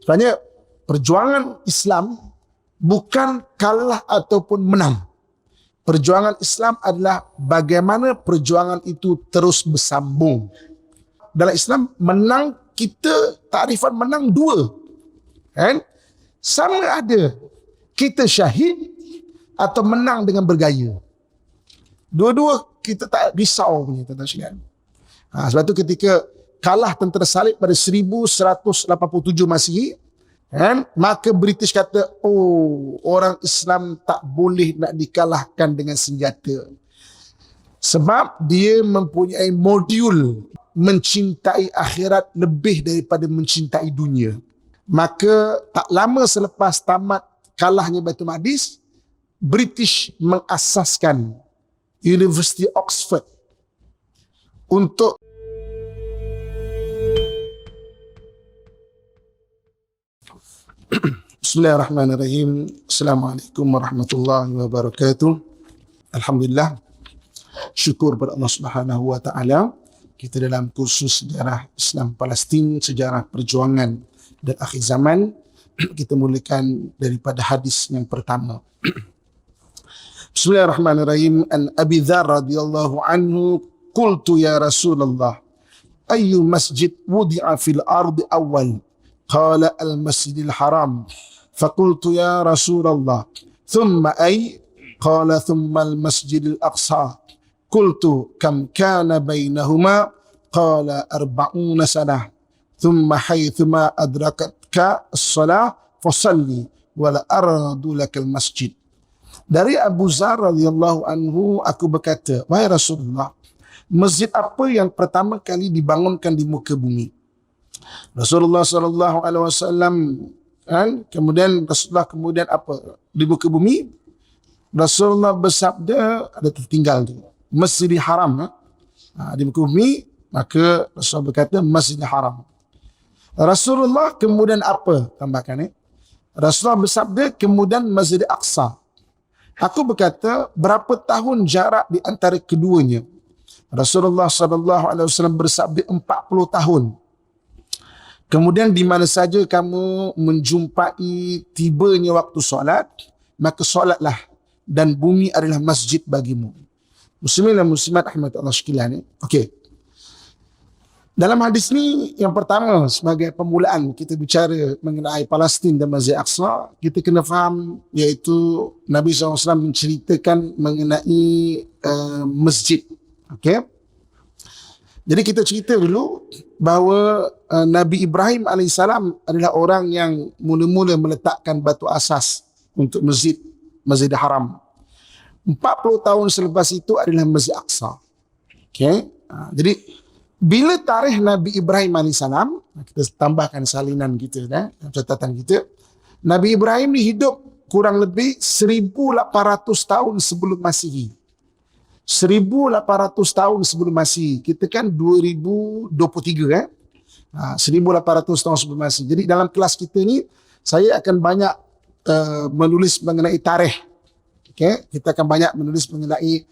Sebenarnya perjuangan Islam bukan kalah ataupun menang. Perjuangan Islam adalah bagaimana perjuangan itu terus bersambung. Dalam Islam menang, kita takrifan menang dua. Kan? Sama ada kita syahid atau menang dengan bergaya. Dua-dua kita tak risau punya tuan-tuan sekalian. Sebab tu ketika kalah tentera salib pada 1187 Masihi, kan, maka British kata, oh, orang Islam tak boleh nak dikalahkan dengan senjata. Sebab dia mempunyai modul mencintai akhirat lebih daripada mencintai dunia. Maka tak lama selepas tamat kalahnya Baitul Maqdis, British mengasaskan University Oxford untuk Bismillahirrahmanirrahim. Assalamualaikum warahmatullahi wabarakatuh. Alhamdulillah, syukur kepada Allah Subhanahu wa taala, kita dalam kursus sejarah Islam Palestin, sejarah perjuangan dan akhir zaman, kita mulakan daripada hadis yang pertama. Bismillahirrahmanirrahim. An Abi Dzar radhiyallahu anhu, qultu ya Rasulullah, ayyu masjid wudi'a fil ardi awal? Qala al-masjidil haram. Faqultu ya Rasulullah, thumma ay? Qala thumma al-masjidil aqsa. Qultu kam kana bainahuma? Qala 40 sanah. Thumma haythuma adrakatka as-salah fasalli wala aradu lakal masjid. Dari Abu Dzar radhiyallahu anhu, aku berkata, wahai Rasulullah, masjid apa yang pertama kali dibangunkan di muka bumi? Rasulullah sallallahu alaihi wasallam, kan, kemudian Rasulullah kemudian apa di muka bumi? Rasulullah bersabda, ada tertinggal tu, Masjidil Haram, di muka bumi, maka Rasulullah berkata Masjidil Haram. Rasulullah kemudian apa? Tambahkan Rasulullah bersabda kemudian Masjid Aqsa. Aku berkata, berapa tahun jarak di antara keduanya? Rasulullah sallallahu alaihi wasallam bersabda 40 tahun. Kemudian di mana saja kamu menjumpai tibanya waktu solat, maka solatlah, dan bumi adalah masjid bagimu. Muslimin dan muslimat rahmat Allah sekalian. Okey. Dalam hadis ni, yang pertama sebagai permulaan kita bicara mengenai Palestin dan Masjid Aqsa, kita kena faham iaitu Nabi SAW menceritakan mengenai masjid. Okey. Jadi kita cerita dulu bahawa Nabi Ibrahim AS adalah orang yang mula-mula meletakkan batu asas untuk Masjidil Haram. 40 tahun selepas itu adalah Masjid Aqsa. Okay? Jadi bila tarikh Nabi Ibrahim AS, kita tambahkan salinan kita, catatan kita, Nabi Ibrahim ni hidup kurang lebih 1800 tahun sebelum Masihi. 1800 tahun sebelum Masihi. Kita kan 2023 1800 tahun sebelum Masihi. Jadi dalam kelas kita ni saya akan banyak menulis mengenai tarikh. Okay? Kita akan banyak menulis mengenai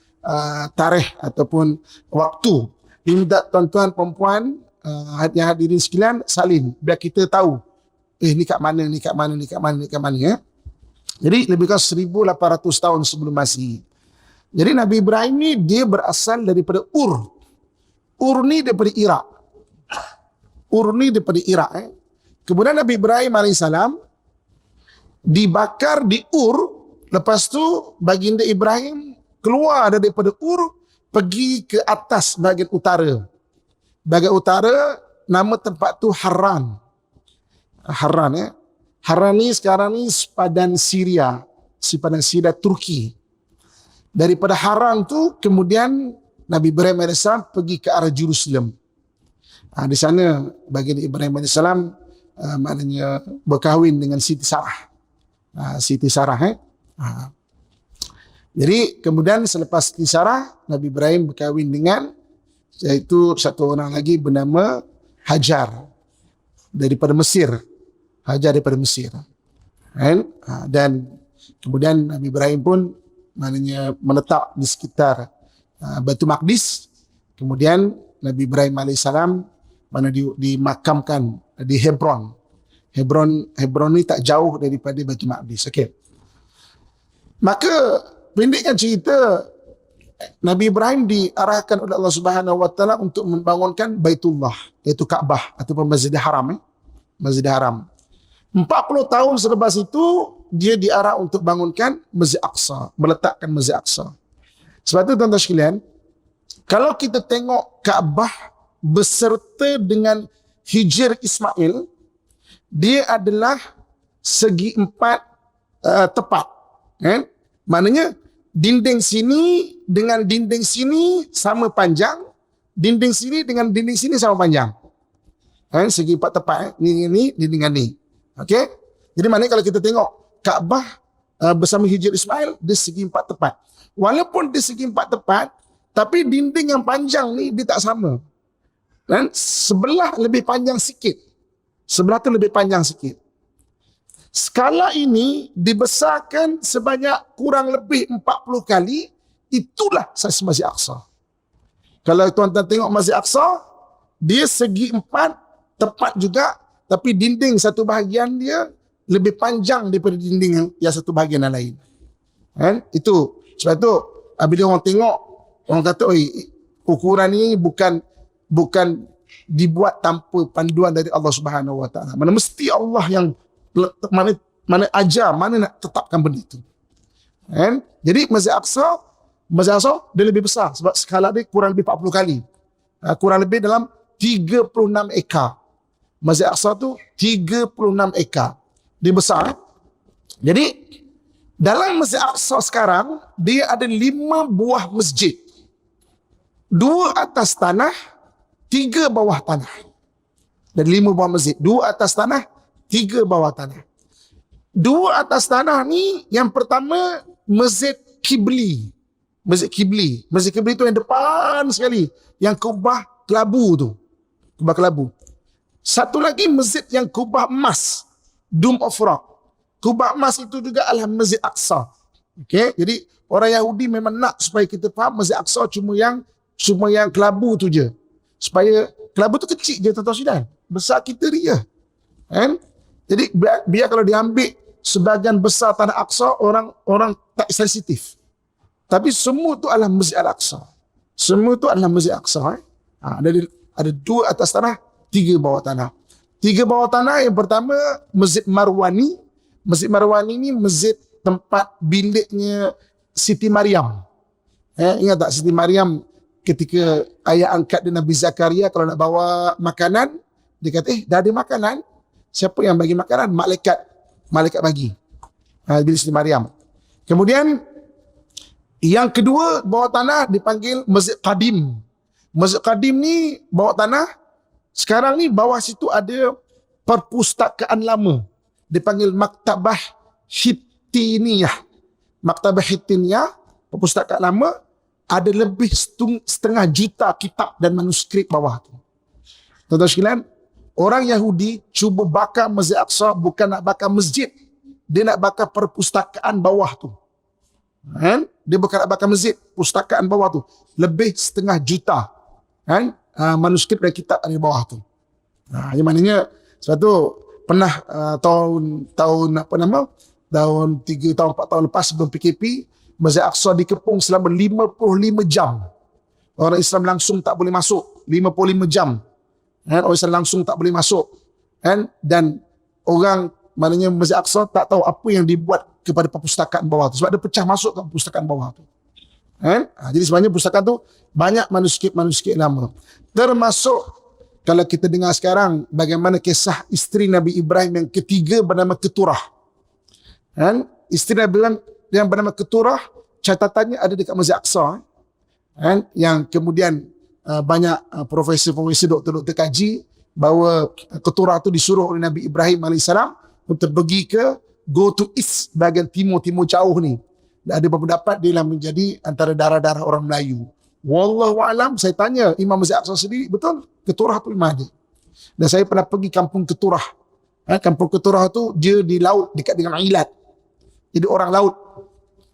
tarikh ataupun waktu. Minta tuan-tuan perempuan yang hadirin sekalian salin biar kita tahu ni kat mana, ni kat mana, ni kat mana, ni kat mana, ya. Jadi lebih kurang 1800 tahun sebelum Masihi. Jadi Nabi Ibrahim ni dia berasal daripada Ur. Ur ni daripada Iraq. Ur ni daripada Iraq. Kemudian Nabi Ibrahim AS dibakar di Ur. Lepas tu baginda Ibrahim keluar daripada Ur, pergi ke atas bahagian utara. Bahagian utara, nama tempat tu Harran. Harran, Harran ni sekarang ni sepadan Syria. Sepadan Syria, Turki. Daripada Haran tu kemudian Nabi Ibrahim AS pergi ke arah Jerusalem. Di sana baginda Ibrahim AS maknanya berkahwin dengan Siti Sarah. Siti Sarah. Jadi kemudian selepas Siti Sarah, Nabi Ibrahim berkahwin dengan iaitu satu orang lagi bernama Hajar daripada Mesir. Hajar daripada Mesir. Dan kemudian Nabi Ibrahim pun maknanya menetap di sekitar Baitul Maqdis. Kemudian Nabi Ibrahim AS mana dimakamkan di Hebron. Hebron ni tak jauh daripada Baitul Maqdis. Okey. Maka pendekkan cerita, Nabi Ibrahim diarahkan oleh Allah Subhanahu Wa Taala untuk membangunkan Baitullah, iaitu Kaabah ataupun Masjidil Haram. Masjidil Haram. 40 tahun selepas itu dia diarah untuk bangunkan Masjid Aqsa, meletakkan Masjid Aqsa. Sebab itu tuan-tuan sekalian, kalau kita tengok Kaabah beserta dengan Hijr Ismail, dia adalah segi empat tepat. Maknanya dinding sini dengan dinding sini sama panjang, dinding sini dengan dinding sini sama panjang. Segi empat tepat. Ni dengan ni. Okey? Jadi maknanya kalau kita tengok Kaabah bersama Hijr Ismail, dia segi empat tepat. Walaupun dia segi empat tepat, tapi dinding yang panjang ni dia tak sama. Dan sebelah lebih panjang sikit. Sebelah tu lebih panjang sikit. Skala ini dibesarkan sebanyak kurang lebih 40 kali. Itulah saiz Masjid Aqsa. Kalau tuan-tuan tengok Masjid Aqsa, dia segi empat tepat juga, tapi dinding satu bahagian dia lebih panjang daripada dinding yang satu bahagian yang lain. Itu. Sebab tu bila orang tengok, orang kata, oi, ukuran ni bukan dibuat tanpa panduan dari Allah Subhanahu Wa Taala. Mana mesti Allah yang mana ajar, mana nak tetapkan benda itu. Jadi Masjid Aqsa dia lebih besar sebab skala dia kurang lebih 40 kali. Kurang lebih dalam 36 ekar. Masjid Aqsa tu 36 ekar. Dia besar. Jadi dalam Masjid Aqsa sekarang dia ada 5 buah masjid. 2 atas tanah, 3 bawah tanah. Dan 5 buah masjid. 2 atas tanah, 3 bawah tanah. 2 atas tanah ni, yang pertama Masjid Qibli. Masjid Qibli. Masjid Qibli tu yang depan sekali. Yang kubah kelabu tu. Kubah kelabu. Satu lagi masjid yang kubah emas. Dome of Rock. Kubah emas itu juga adalah Masjid Aqsa. Okay? Jadi orang Yahudi memang nak supaya kita faham Masjid Aqsa cuma yang kelabu tu je. Supaya kelabu tu kecil je tuan-tuan sekalian. Besar kita dia. Jadi biar kalau diambil sebahagian besar tanah Aqsa, orang tak sensitif. Tapi semua tu adalah Masjid Al-Aqsa. Semua tu adalah Masjid Aqsa. Ada 2 atas tanah, 3 bawah tanah. 3 bawah tanah, yang pertama Masjid Marwani. Masjid Marwani ni masjid tempat biliknya Siti Maryam. Ingat tak Siti Maryam ketika ayah angkat dia Nabi Zakaria kalau nak bawa makanan, dia kata, dah ada makanan. Siapa yang bagi makanan? Malaikat bagi. Bilik Siti Maryam. Kemudian yang kedua bawah tanah dipanggil Masjid Qadim. Masjid Qadim ni bawah tanah. Sekarang ni bawah situ ada perpustakaan lama. Dipanggil Maktabah Hittiniyah. Maktabah Hittiniyah, perpustakaan lama, ada lebih 1,5 juta kitab dan manuskrip bawah tu. Tuan-tuan sekalian, orang Yahudi cuba bakar Masjid Aqsa bukan nak bakar masjid. Dia nak bakar perpustakaan bawah tu. Dia bukan nak bakar masjid, pustakaan bawah tu. Lebih 1,5 juta manuskrip dan kitab di bawah tu. Yang maknanya, sebab tu pernah tahun 3 tahun 4 tahun lepas sebelum PKP, Masjid Aqsa dikepung selama 55 jam. Orang Islam langsung tak boleh masuk. 55 jam. Orang Islam langsung tak boleh masuk. Dan orang, maknanya Masjid Aqsa tak tahu apa yang dibuat kepada perpustakaan bawah tu. Sebab dia pecah masuk ke perpustakaan bawah tu. Jadi sebenarnya perpustakaan tu banyak manuskrip lama. Termasuk kalau kita dengar sekarang bagaimana kisah isteri Nabi Ibrahim yang ketiga bernama Keturah. Isteri Nabi Ibrahim yang bernama Keturah, catatannya ada dekat Masjid Aqsa. Yang kemudian banyak profesor-profesor, doktor-doktor kaji bahawa Keturah tu disuruh oleh Nabi Ibrahim AS untuk pergi ke go to east, bahagian timur jauh ni. Dan ada berpendapat dia lah menjadi antara darah-darah orang Melayu. Wallahu alam, saya tanya Imam Masjid Aqsa sendiri, betul Keturah tu memang ada. Dan saya pernah pergi kampung Keturah. Kampung Keturah tu dia di laut dekat dengan Ilat. Jadi orang laut.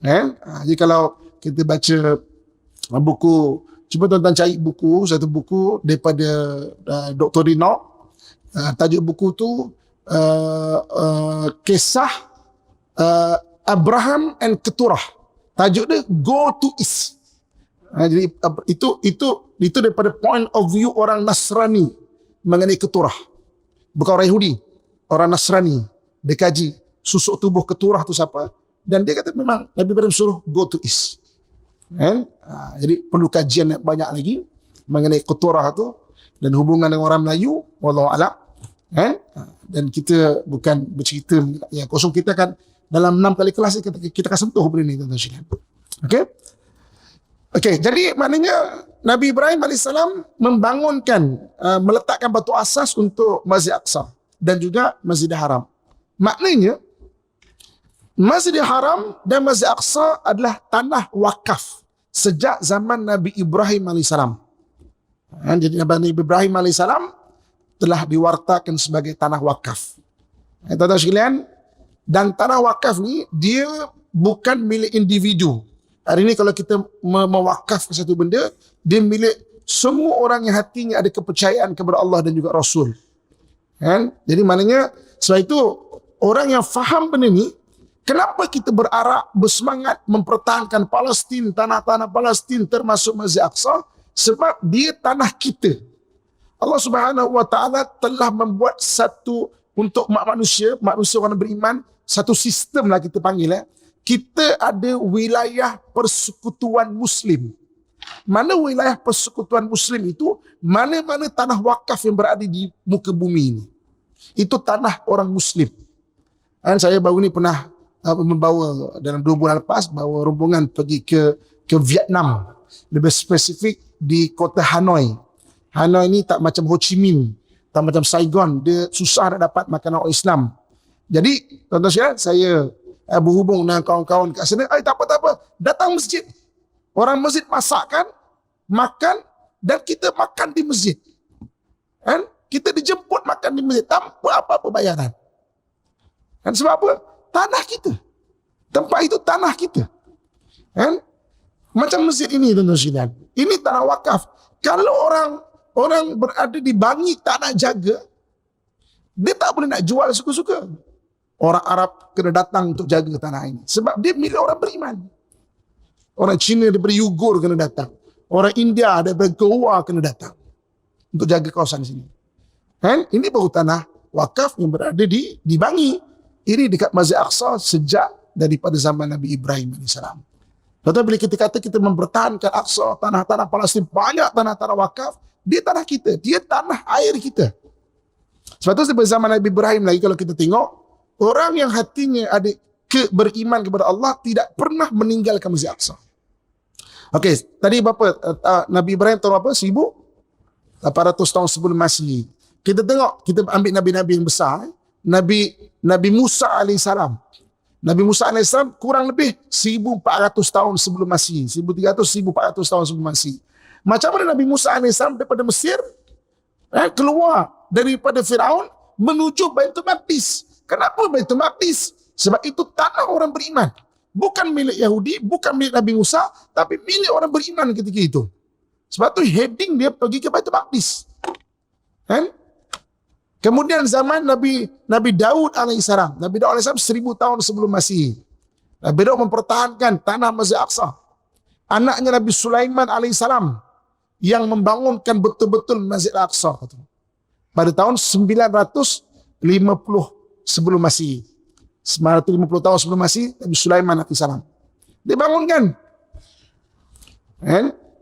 Jadi kalau kita baca buku, cuba tuan-tuan cari buku, satu buku daripada Dr. Rino. Tajuk buku tu kisah Abraham and Keturah. Tajuk dia Go to East. Jadi itu daripada point of view orang Nasrani mengenai Keturah. Bukan orang Yahudi, orang Nasrani. Dia kaji susuk tubuh Keturah tu siapa, dan dia kata memang Nabi Ibrahim suruh go to East. Jadi perlu kajian yang banyak lagi mengenai Keturah tu dan hubungan dengan orang Melayu, wallahu a'lam. Dan kita bukan bercerita yang kosong, kita kan dalam 6 kali kelas kita akan sentuh benda ni, tuan-tuan sekalian. Okey, jadi maknanya Nabi Ibrahim AS membangunkan, meletakkan batu asas untuk Masjid Aqsa dan juga Masjidil Haram. Maknanya Masjidil Haram dan Masjid Aqsa adalah tanah wakaf sejak zaman Nabi Ibrahim AS. Jadi Nabi Ibrahim AS telah diwartakan sebagai tanah wakaf. Tuan-tuan sekalian, dan tanah wakaf ni dia bukan milik individu. Hari ini kalau kita mewakaf ke satu benda, dia milik semua orang yang hatinya ada kepercayaan kepada Allah dan juga Rasul. Jadi maknanya sebab itu orang yang faham benda ni, kenapa kita berarak, bersemangat mempertahankan Palestin, tanah-tanah Palestin termasuk Masjid Aqsa? Sebab dia tanah kita. Allah Subhanahu Wa Taala telah membuat satu untuk manusia orang beriman, satu sistem lah kita panggil. Kita ada wilayah persekutuan Muslim. Mana wilayah persekutuan Muslim itu? Mana-mana tanah wakaf yang berada di muka bumi ini. Itu tanah orang Muslim. Dan saya baru ni pernah membawa dalam 2 bulan lepas, bawa rombongan pergi ke Vietnam. Lebih spesifik di kota Hanoi. Hanoi ni tak macam Ho Chi Minh, tak macam Saigon. Dia susah nak dapat makanan orang Islam. Jadi, tuan-tuan sekalian, saya berhubung dengan kawan-kawan kat sana. Tak apa, datang masjid. Orang masjid masakkan, makan, dan kita makan di masjid. Kita dijemput makan di masjid tanpa apa-apa bayaran. Sebab apa? Tanah kita. Tempat itu tanah kita. Macam masjid ini, tuan-tuan sekalian. Ini tanah wakaf. Kalau orang berada di Bangi tak nak jaga, dia tak boleh nak jual suka-suka. Orang Arab kena datang untuk jaga tanah ini. Sebab dia milik orang beriman. Orang Cina daripada Uyghur kena datang. Orang India daripada Goa kena datang untuk jaga kawasan sini. Ini baru tanah wakaf yang berada di Bangi. Ini dekat Masjid Aqsa sejak daripada zaman Nabi Ibrahim AS. Lepas bila kita kata kita mempertahankan Aqsa, tanah-tanah Palestin, banyak tanah-tanah wakaf, dia tanah kita, dia tanah air kita. Sebab tu daripada zaman Nabi Ibrahim lagi kalau kita tengok, orang yang hatinya ada beriman kepada Allah tidak pernah meninggalkan Masjid Aqsa. Okey, tadi berapa? Nabi Ibrahim tahun berapa? 1800 tahun sebelum Masihi. Kita tengok, kita ambil nabi-nabi yang besar. Nabi Musa AS. Nabi Musa AS kurang lebih 1400 tahun sebelum Masihi. 1300-1400 tahun sebelum Masihi. Macam mana Nabi Musa AS daripada Mesir keluar daripada Firaun menuju Baitul Maqdis. Kenapa Baitul Maqdis? Sebab itu tanah orang beriman. Bukan milik Yahudi, bukan milik Nabi Musa, tapi milik orang beriman ketika itu. Sebab tu heading dia pergi ke Baitul Maqdis. Kemudian zaman Nabi Daud AS. Nabi Daud AS 1000 tahun sebelum Masihi. Nabi Daud mempertahankan tanah Masjid Aqsa. Anaknya Nabi Sulaiman AS yang membangunkan betul-betul Masjid Aqsa pada tahun 950 sebelum Masihi. 950 tahun sebelum Masihi, Nabi Sulaiman AS. Dia bangunkan.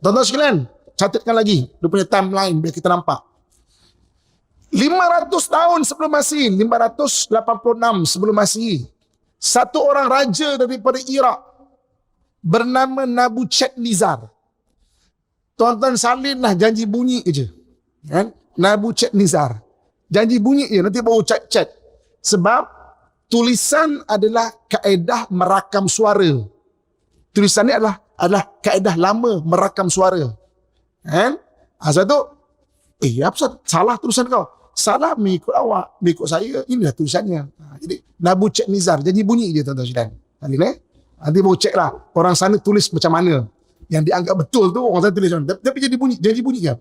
Tuan-tuan sekalian, catatkan lagi dia punya timeline biar kita nampak. 500 tahun sebelum Masihi, 586 sebelum Masihi, satu orang raja daripada Iraq bernama Nabucodonosor. Tuan-tuan salinlah janji bunyi je. Nabucodonosor. Janji bunyi je, nanti baru chat. Sebab tulisan adalah kaedah merakam suara. Tulisan ni adalah kaedah lama merakam suara. Sebab tu, apa salah tulisan kau? Salah mengikut awak, mengikut saya, inilah tulisannya. Jadi Nabucodonosor, janji bunyi je tuan-tuan sekalian. Nanti baru cek lah orang sana tulis macam mana. Yang dianggap betul tu orang sana tulis macam mana. Tapi janji bunyi kan.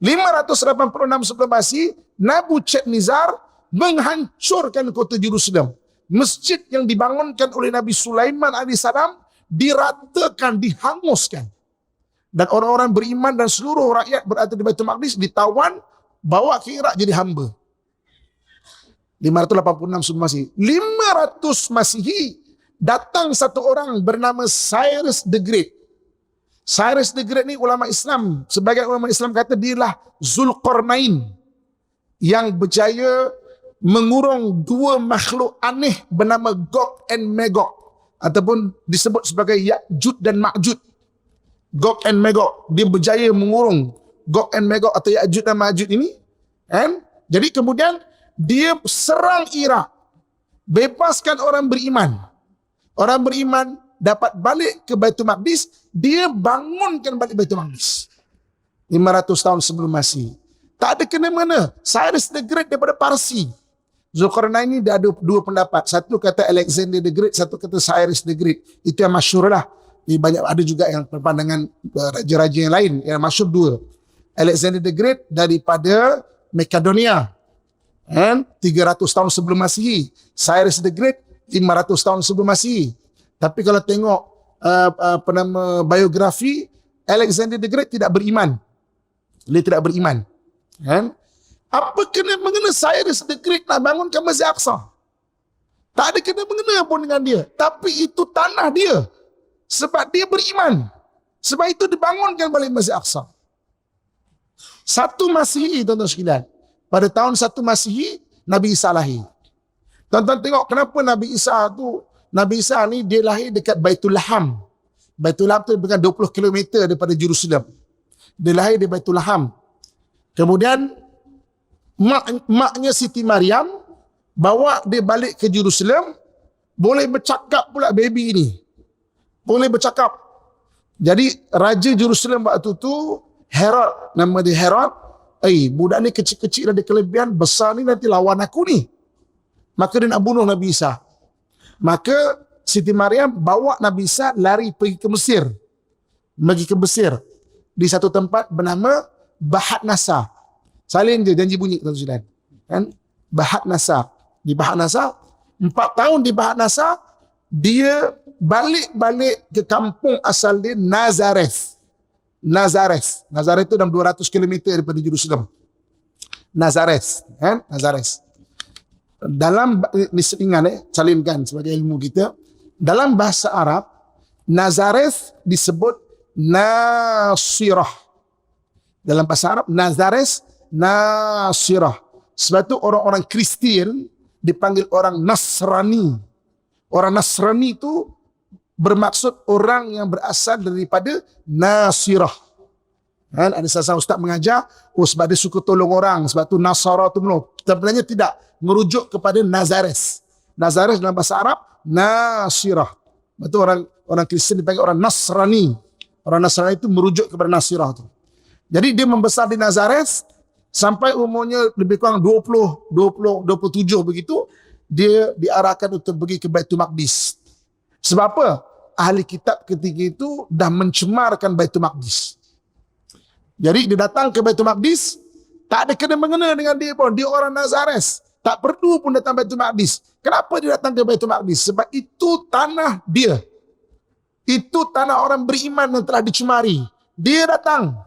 586 sebelum Masihi, Nabucodonosor menghancurkan kota Jerusalem. Masjid yang dibangunkan oleh Nabi Sulaiman alaihissalam diratakan, dihanguskan. Dan orang-orang beriman dan seluruh rakyat berada di Baitul Maqdis ditawan, bawa ke Irak jadi hamba. 586 sebelum Masihi. 500 Masihi datang satu orang bernama Cyrus the Great. Cyrus the Great ni ulama Islam, sebagai ulama Islam kata dialah Zulqarnain yang berjaya mengurung dua makhluk aneh bernama Gog and Magog, ataupun disebut sebagai Ya'juj dan Ma'juj. Gog and Magog, dia berjaya mengurung Gog and Magog atau Ya'juj dan Ma'juj ini, kan? Jadi kemudian dia serang Irak, bebaskan orang beriman. Orang beriman dapat balik ke Baitul Maqdis, dia bangunkan balik Baitul Maqdis 500 tahun sebelum Masihi. Tak ada kena-mengena. Cyrus the Great daripada Parsi. Zulkarnain ini dia ada dua pendapat. Satu kata Alexander the Great, satu kata Cyrus the Great. Itu yang masyhur lah. Banyak ada juga yang berpandangan raja-raja yang lain. Yang masyhur dua. Alexander the Great daripada Makedonia, 300 tahun sebelum Masihi. Cyrus the Great 500 tahun sebelum Masihi. Tapi kalau tengok biografi, Alexander the Great tidak beriman. Dia tidak beriman. Kan? Apa kena mengena Cyrus the Great nak bangunkan Masjid Aqsa? Tak ada kena mengena pun dengan dia. Tapi itu tanah dia. Sebab dia beriman. Sebab itu dibangunkan balik Masjid Aqsa. 1 Masihi, tuan-tuan sekalian. Pada tahun 1 Masihi, Nabi Isa lahir. Tuan-tuan tengok kenapa Nabi Isa ni dia lahir dekat Baitul Laham. Baitul Laham tu bukan 20 km daripada Jerusalem. Dia lahir di Baitul Laham. Kemudian maknya Siti Maryam bawa dia balik ke Jerusalem, boleh bercakap pula baby ini. Boleh bercakap. Jadi Raja Jerusalem waktu tu Herod, nama dia Herod. Budak ni kecil-kecil ada kelebihan, besar ni nanti lawan aku ni. Maka dia nak bunuh Nabi Isa. Maka Siti Maryam bawa Nabi Isa lari pergi ke Mesir. Pergi ke Mesir. Di satu tempat bernama Bahat Nasa. Salin je janji bunyi tuan-tuan. Kan? Bahat Nasa. Di Bahat Nasa, 4 tahun di Bahat Nasa, dia balik ke kampung asal dia, Nazareth. Nazareth itu dalam 200 km daripada Jerusalem. Nazareth, kan? Nazareth. Dalam ni selingan salinkan sebagai ilmu kita. Dalam bahasa Arab, Nazareth disebut Nasirah. Dalam bahasa Arab, Nazareth Nasirah. Sebab tu orang-orang Kristian dipanggil orang Nasrani. Orang Nasrani itu bermaksud orang yang berasal daripada Nasirah. Kan? Ada salah ustaz mengajar, sebab dia suka tolong orang, sebab tu Nasara tu menolong. Sebenarnya tidak, merujuk kepada Nazareth. Nazareth dalam bahasa Arab, Nasirah. Betul, orang Kristian dipanggil orang Nasrani. Orang Nasrani itu merujuk kepada Nasirah tu. Jadi dia membesar di Nazareth sampai umurnya lebih kurang 27 begitu, dia diarahkan untuk pergi ke Baitul Maqdis. Sebab apa? Ahli kitab ketika itu dah mencemarkan Baitul Maqdis. Jadi dia datang ke Baitul Maqdis, tak ada kena-mengena dengan dia pun. Dia orang Nazareth. Tak perlu pun datang Baitul Maqdis. Kenapa dia datang ke Baitul Maqdis? Sebab itu tanah dia. Itu tanah orang beriman yang telah dicemari. Dia datang.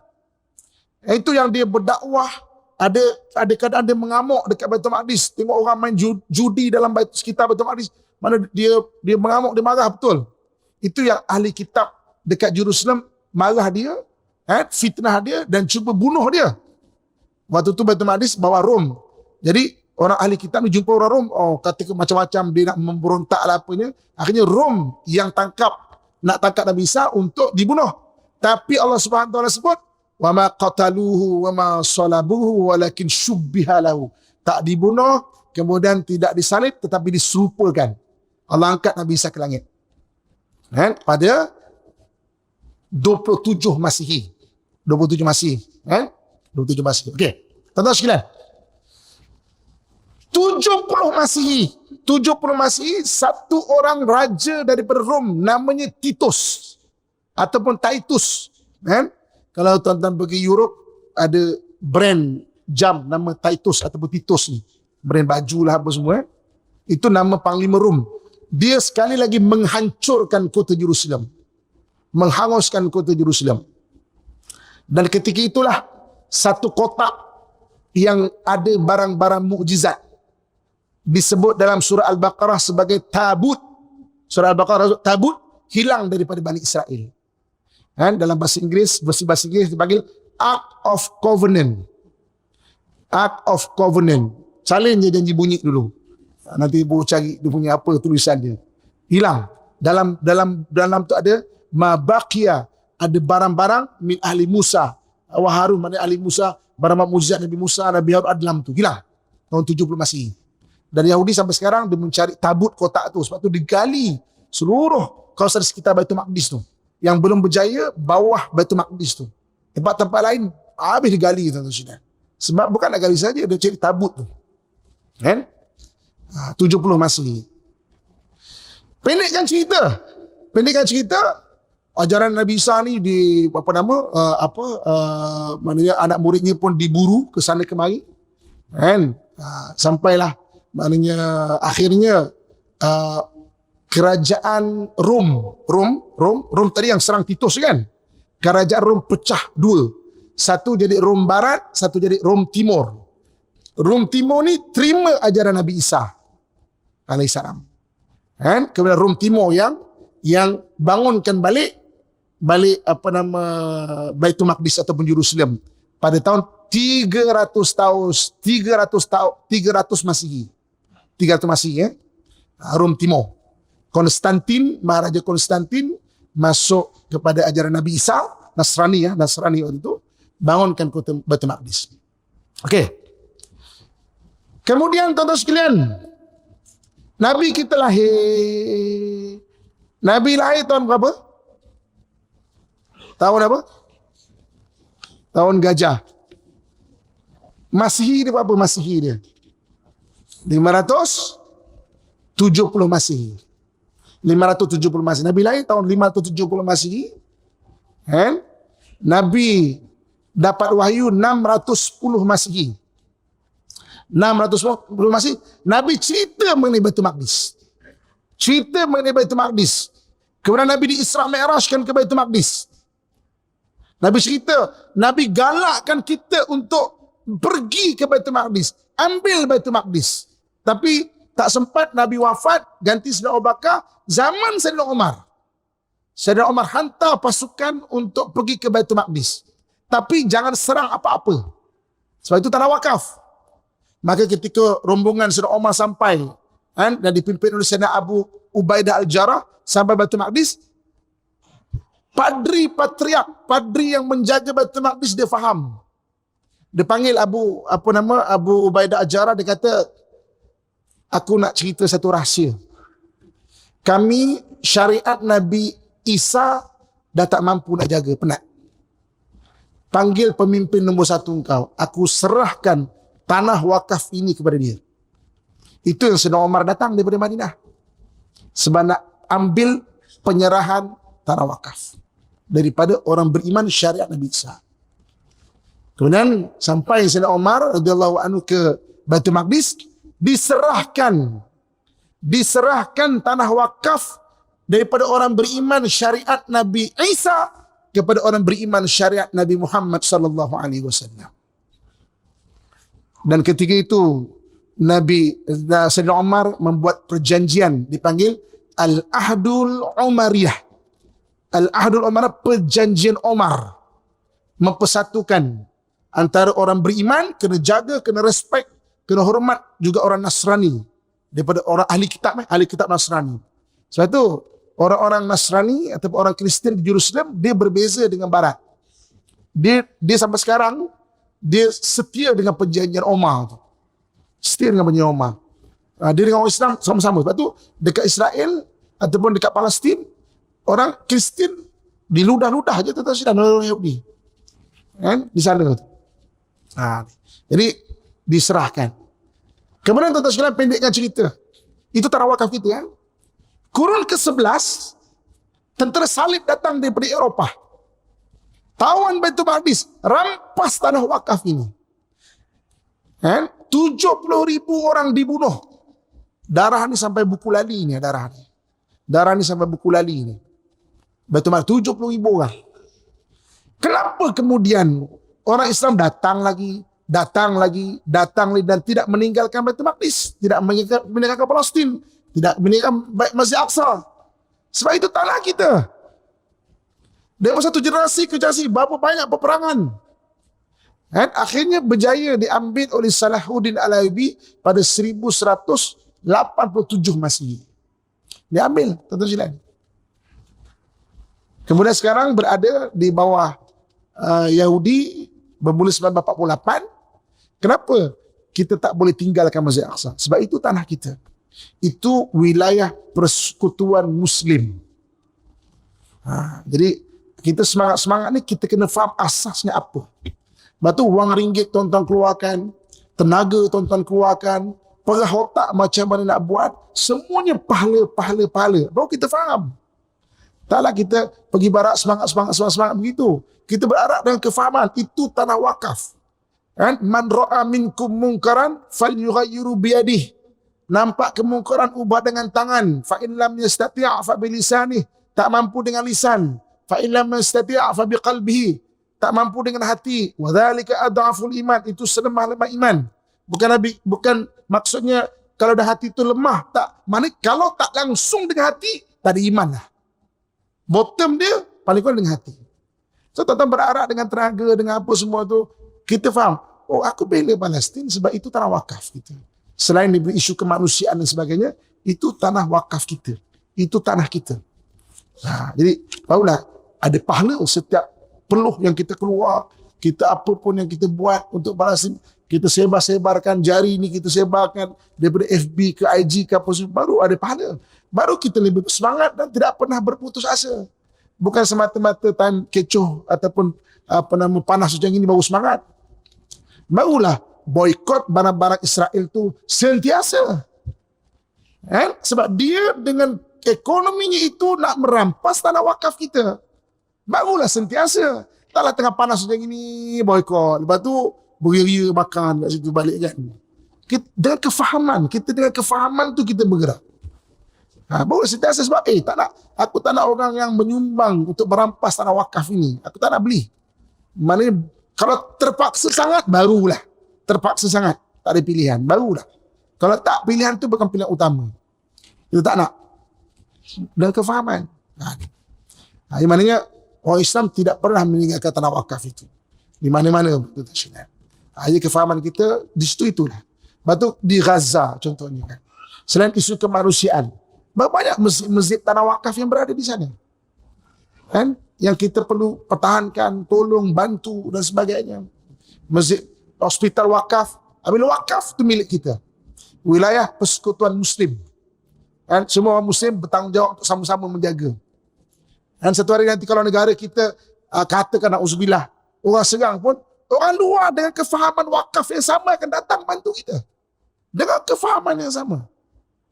Itu yang dia berdakwah. Ada kadang dia mengamuk dekat Baitul Maqdis. Tengok orang main judi dalam sekitar Baitul Maqdis. Mana dia mengamuk, dia marah betul. Itu yang ahli kitab dekat Jerusalem marah dia, fitnah dia dan cuba bunuh dia. Waktu tu Baitul Maqdis bawa Rom. Jadi orang ahli kitab ni jumpa orang Rom, kata macam-macam, dia nak memberontak lah apanya. Akhirnya Rom yang nak tangkap Nabi Isa untuk dibunuh. Tapi Allah Subhanahu Wa Taala sebut, wa ma qataluhu wa ma salabuhu walakin syubbiha lahu. Tak dibunuh, kemudian tidak disalib, tetapi diserupakan. Allah angkat Nabi Isa ke langit. Pada 27 Masihi. 27 Masihi. 27 Masihi. Okey. Tuan-tuan sekalian. 70 Masihi. 70 Masihi, satu orang raja daripada Rom namanya Titus ataupun Titus. Kalau tuan-tuan pergi Europe, ada brand jam nama Titus ataupun Titus ni. brand baju lah apa semua. Itu nama Panglima Rom. Dia sekali lagi menghancurkan kota Jerusalem, menghanguskan kota Jerusalem. Dan ketika itulah satu kotak yang ada barang-barang mukjizat disebut dalam surah Al-Baqarah sebagai tabut. Surah Al-Baqarah tabut hilang daripada Bani Israel. Dalam bahasa Inggris dipanggil Ark of Covenant. Ark of Covenant. Salin je janji bunyi dulu. Nanti ibu cari dia punya apa tulisan dia. Hilang. Dalam tu ada mabaqiya, ada barang-barang min ahli Musa wa Harun, mana ahli Musa, barang mukjizat Nabi Musa, Nabi Harun dalam tu. Hilang. Tahun 70 Masihi. Dan Yahudi sampai sekarang dia mencari tabut kotak tu. Sebab tu digali seluruh kawasan sekitar Baitul Maqdis tu. Yang belum berjaya bawah Baitul Maqdis tu. Tempat-tempat lain habis digali tuan-tuan. Sebab bukan nak gali saja, dia cari tabut tu. Kan? 70 Masihi. Pendekkan cerita, ajaran Nabi Isa ni di maknanya anak muridnya pun diburu ke sana kemari. Kan? Sampailah maknanya akhirnya kerajaan Rom tadi yang serang Titus kan? Kerajaan Rom pecah dua. Satu jadi Rom Barat, satu jadi Rom Timur. Rom Timur ni terima ajaran Nabi Isa alaihissalam. Kan? Kemudian Rom Timur yang bangunkan balik Baitul Maqdis ataupun Jerusalem pada tahun 300 Masihi. 300 Masihi ya. Rom Timur. Maharaja Konstantin masuk kepada ajaran Nabi Isa, Nasrani waktu itu, bangunkan kota Baitul Maqdis. Okey. Kemudian tuan-tuan sekalian, Nabi kita lahir. Nabi lahir tahun berapa? Tahun apa? Tahun gajah. Masihi dia berapa Masihi dia? 570 Masihi. 570 Masihi. Nabi lahir tahun 570 Masihi. Kan? Nabi dapat wahyu 610 Masihi. 610 Masihi. Nabi cerita mengenai Baitul Maqdis. Kemudian Nabi di Isra Mi'rajkan ke Baitul Maqdis. Nabi cerita, Nabi galakkan kita untuk pergi ke Baitul Maqdis, ambil Baitul Maqdis. Tapi tak sempat, Nabi wafat, ganti Sayyidina Abu Bakar, zaman Sayyidina Umar. Sayyidina Umar hantar pasukan untuk pergi ke Baitul Maqdis. Tapi jangan serang apa-apa. Sebab itu tanah wakaf. Maka ketika rombongan Sayyidina Umar sampai dan dipimpin oleh Sayyidina Abu Ubaidah Al-Jarrah sampai Baitul Maqdis, padri yang menjaga Baitul Maqdis dia faham. Dia panggil Abu Ubaidah Al-Jarrah, dia kata, aku nak cerita satu rahsia. Kami syariat Nabi Isa dah tak mampu nak jaga, penat. Panggil pemimpin nombor satu engkau, aku serahkan tanah wakaf ini kepada dia. Itu yang Sayyidina Umar datang daripada Madinah. Sebab nak ambil penyerahan tanah wakaf daripada orang beriman syariat Nabi Isa. Kemudian sampai Sayyidina Umar radhiyallahu anhu ke Baitul Maqdis, diserahkan tanah wakaf daripada orang beriman syariat Nabi Isa kepada orang beriman syariat Nabi Muhammad sallallahu alaihi wasallam. Dan ketika itu Sayyidina Umar membuat perjanjian dipanggil Al-Ahdul Umariyah. Al-Ahdul Umariyah, perjanjian Umar, mempersatukan antara orang beriman, kena jaga, kena respect, kena hormat juga orang Nasrani daripada orang ahli kitab Nasrani. Sebab itu orang-orang Nasrani atau orang Kristian di Jerusalem dia berbeza dengan Barat. Dia sampai sekarang dia setia dengan perjanjian Umar tu. Setia dengan perjanjian Umar. Dia dengan orang Islam sama-sama. Sebab tu dekat Israel ataupun dekat Palestin, orang Kristian diludah-ludah je tentang Islam dan orang Yahudi. Kan? Di sana tu. Jadi diserahkan. Kemudian tuan-tuan sekalian, pendekkan cerita. Itu tanah wakaf kita kan. Kurun ke-11, tentera salib datang daripada Eropah. Tawan Baitul Maqdis, rampas tanah wakaf ini. Kan? 70,000 orang dibunuh. Darah ni sampai buku lali ni, darah ni. Darah ni sampai buku lali ni. Betul tak? 70,000 orang. Kenapa kemudian orang Islam datang lagi dan tidak meninggalkan Baitul Maqdis, tidak meninggalkan Palestin, tidak meninggalkan Masjid Aqsa? Sebab itu tanah kita. Dari satu generasi ke generasi, berapa banyak peperangan. Dan akhirnya berjaya diambil oleh Salahuddin Al-Ayyubi pada 1187 Masehi. Diambil, tuan-tuan sekalian. Kemudian sekarang berada di bawah Yahudi bermula 1948. Kenapa kita tak boleh tinggalkan Masjid Aqsa? Sebab itu tanah kita. Itu wilayah persekutuan Muslim. Jadi kita semangat-semangat ni kita kena faham asasnya apa. Lepas tu wang ringgit tuan-tuan keluarkan, tenaga tuan-tuan keluarkan, perah otak macam mana nak buat, semuanya pahala. Baru kita faham. Taklah kita pergi barat semangat begitu. Kita berharap dengan kefahaman. Itu tanah wakaf. Kan? Man ra'a minkum munkaran falyughayyiru biyadihi. Nampak kemungkaran, ubah dengan tangan. Fa in lam yastati' fa bilisanih. Tak mampu dengan lisan. Fa in lam yastati' fa biqalbihi. Tak mampu dengan hati. Wa dzalika adhaful iman. Itu selemah-lemah iman. Bukan maksudnya kalau dah hati itu lemah. Tak. Mana kalau tak langsung dengan hati, tak ada iman lah. Bottom dia paling kurang dengan hati. So tuan-tuan berharap dengan tenaga, dengan apa semua tu, kita faham, oh aku bela Palestin sebab itu tanah wakaf kita. Selain diberi isu kemanusiaan dan sebagainya, itu tanah wakaf kita. Itu tanah kita. Jadi barulah ada pahala setiap peluh yang kita keluar, kita apa pun yang kita buat untuk Palestin, kita sebar-sebarkan jari ni, kita sebarkan daripada FB ke IG ke apa semua, baru ada pahala. Baru kita lebih semangat dan tidak pernah berputus asa. Bukan semata-mata time kecoh ataupun panas macam ini baru semangat. Barulah boikot barang-barang Israel tu sentiasa. Sebab dia dengan ekonominya itu nak merampas tanah wakaf kita. Barulah sentiasa. Taklah tengah panas macam ini boikot. Lepas tu beria-ria makan kat situ balik kan. Dengan kefahaman tu kita bergerak. Baru sentiasa sebab aku tak nak orang yang menyumbang untuk merampas tanah wakaf ini. Aku tak nak beli. Maknanya kalau terpaksa sangat, barulah. Terpaksa sangat, tak ada pilihan, barulah. Kalau tak, pilihan tu bukan pilihan utama. Kita tak nak. Dan kefahaman. Ini maknanya orang Islam tidak pernah meninggalkan tanah wakaf itu. Di mana-mana. Jadi kefahaman kita di situ itulah. Lepas tu di Gaza contohnya kan. Selain isu kemanusiaan, banyak masjid tanah wakaf yang berada di sana. Kan? Yang kita perlu pertahankan, tolong, bantu dan sebagainya. Masjid, hospital wakaf, bila wakaf itu milik kita. Wilayah persekutuan Muslim. Kan? Semua orang Muslim bertanggungjawab untuk sama-sama menjaga. Dan satu hari nanti kalau negara kita katakan na'udzubillah, orang serang pun, orang luar dengan kefahaman wakaf yang sama akan datang bantu kita. Dengan kefahaman yang sama.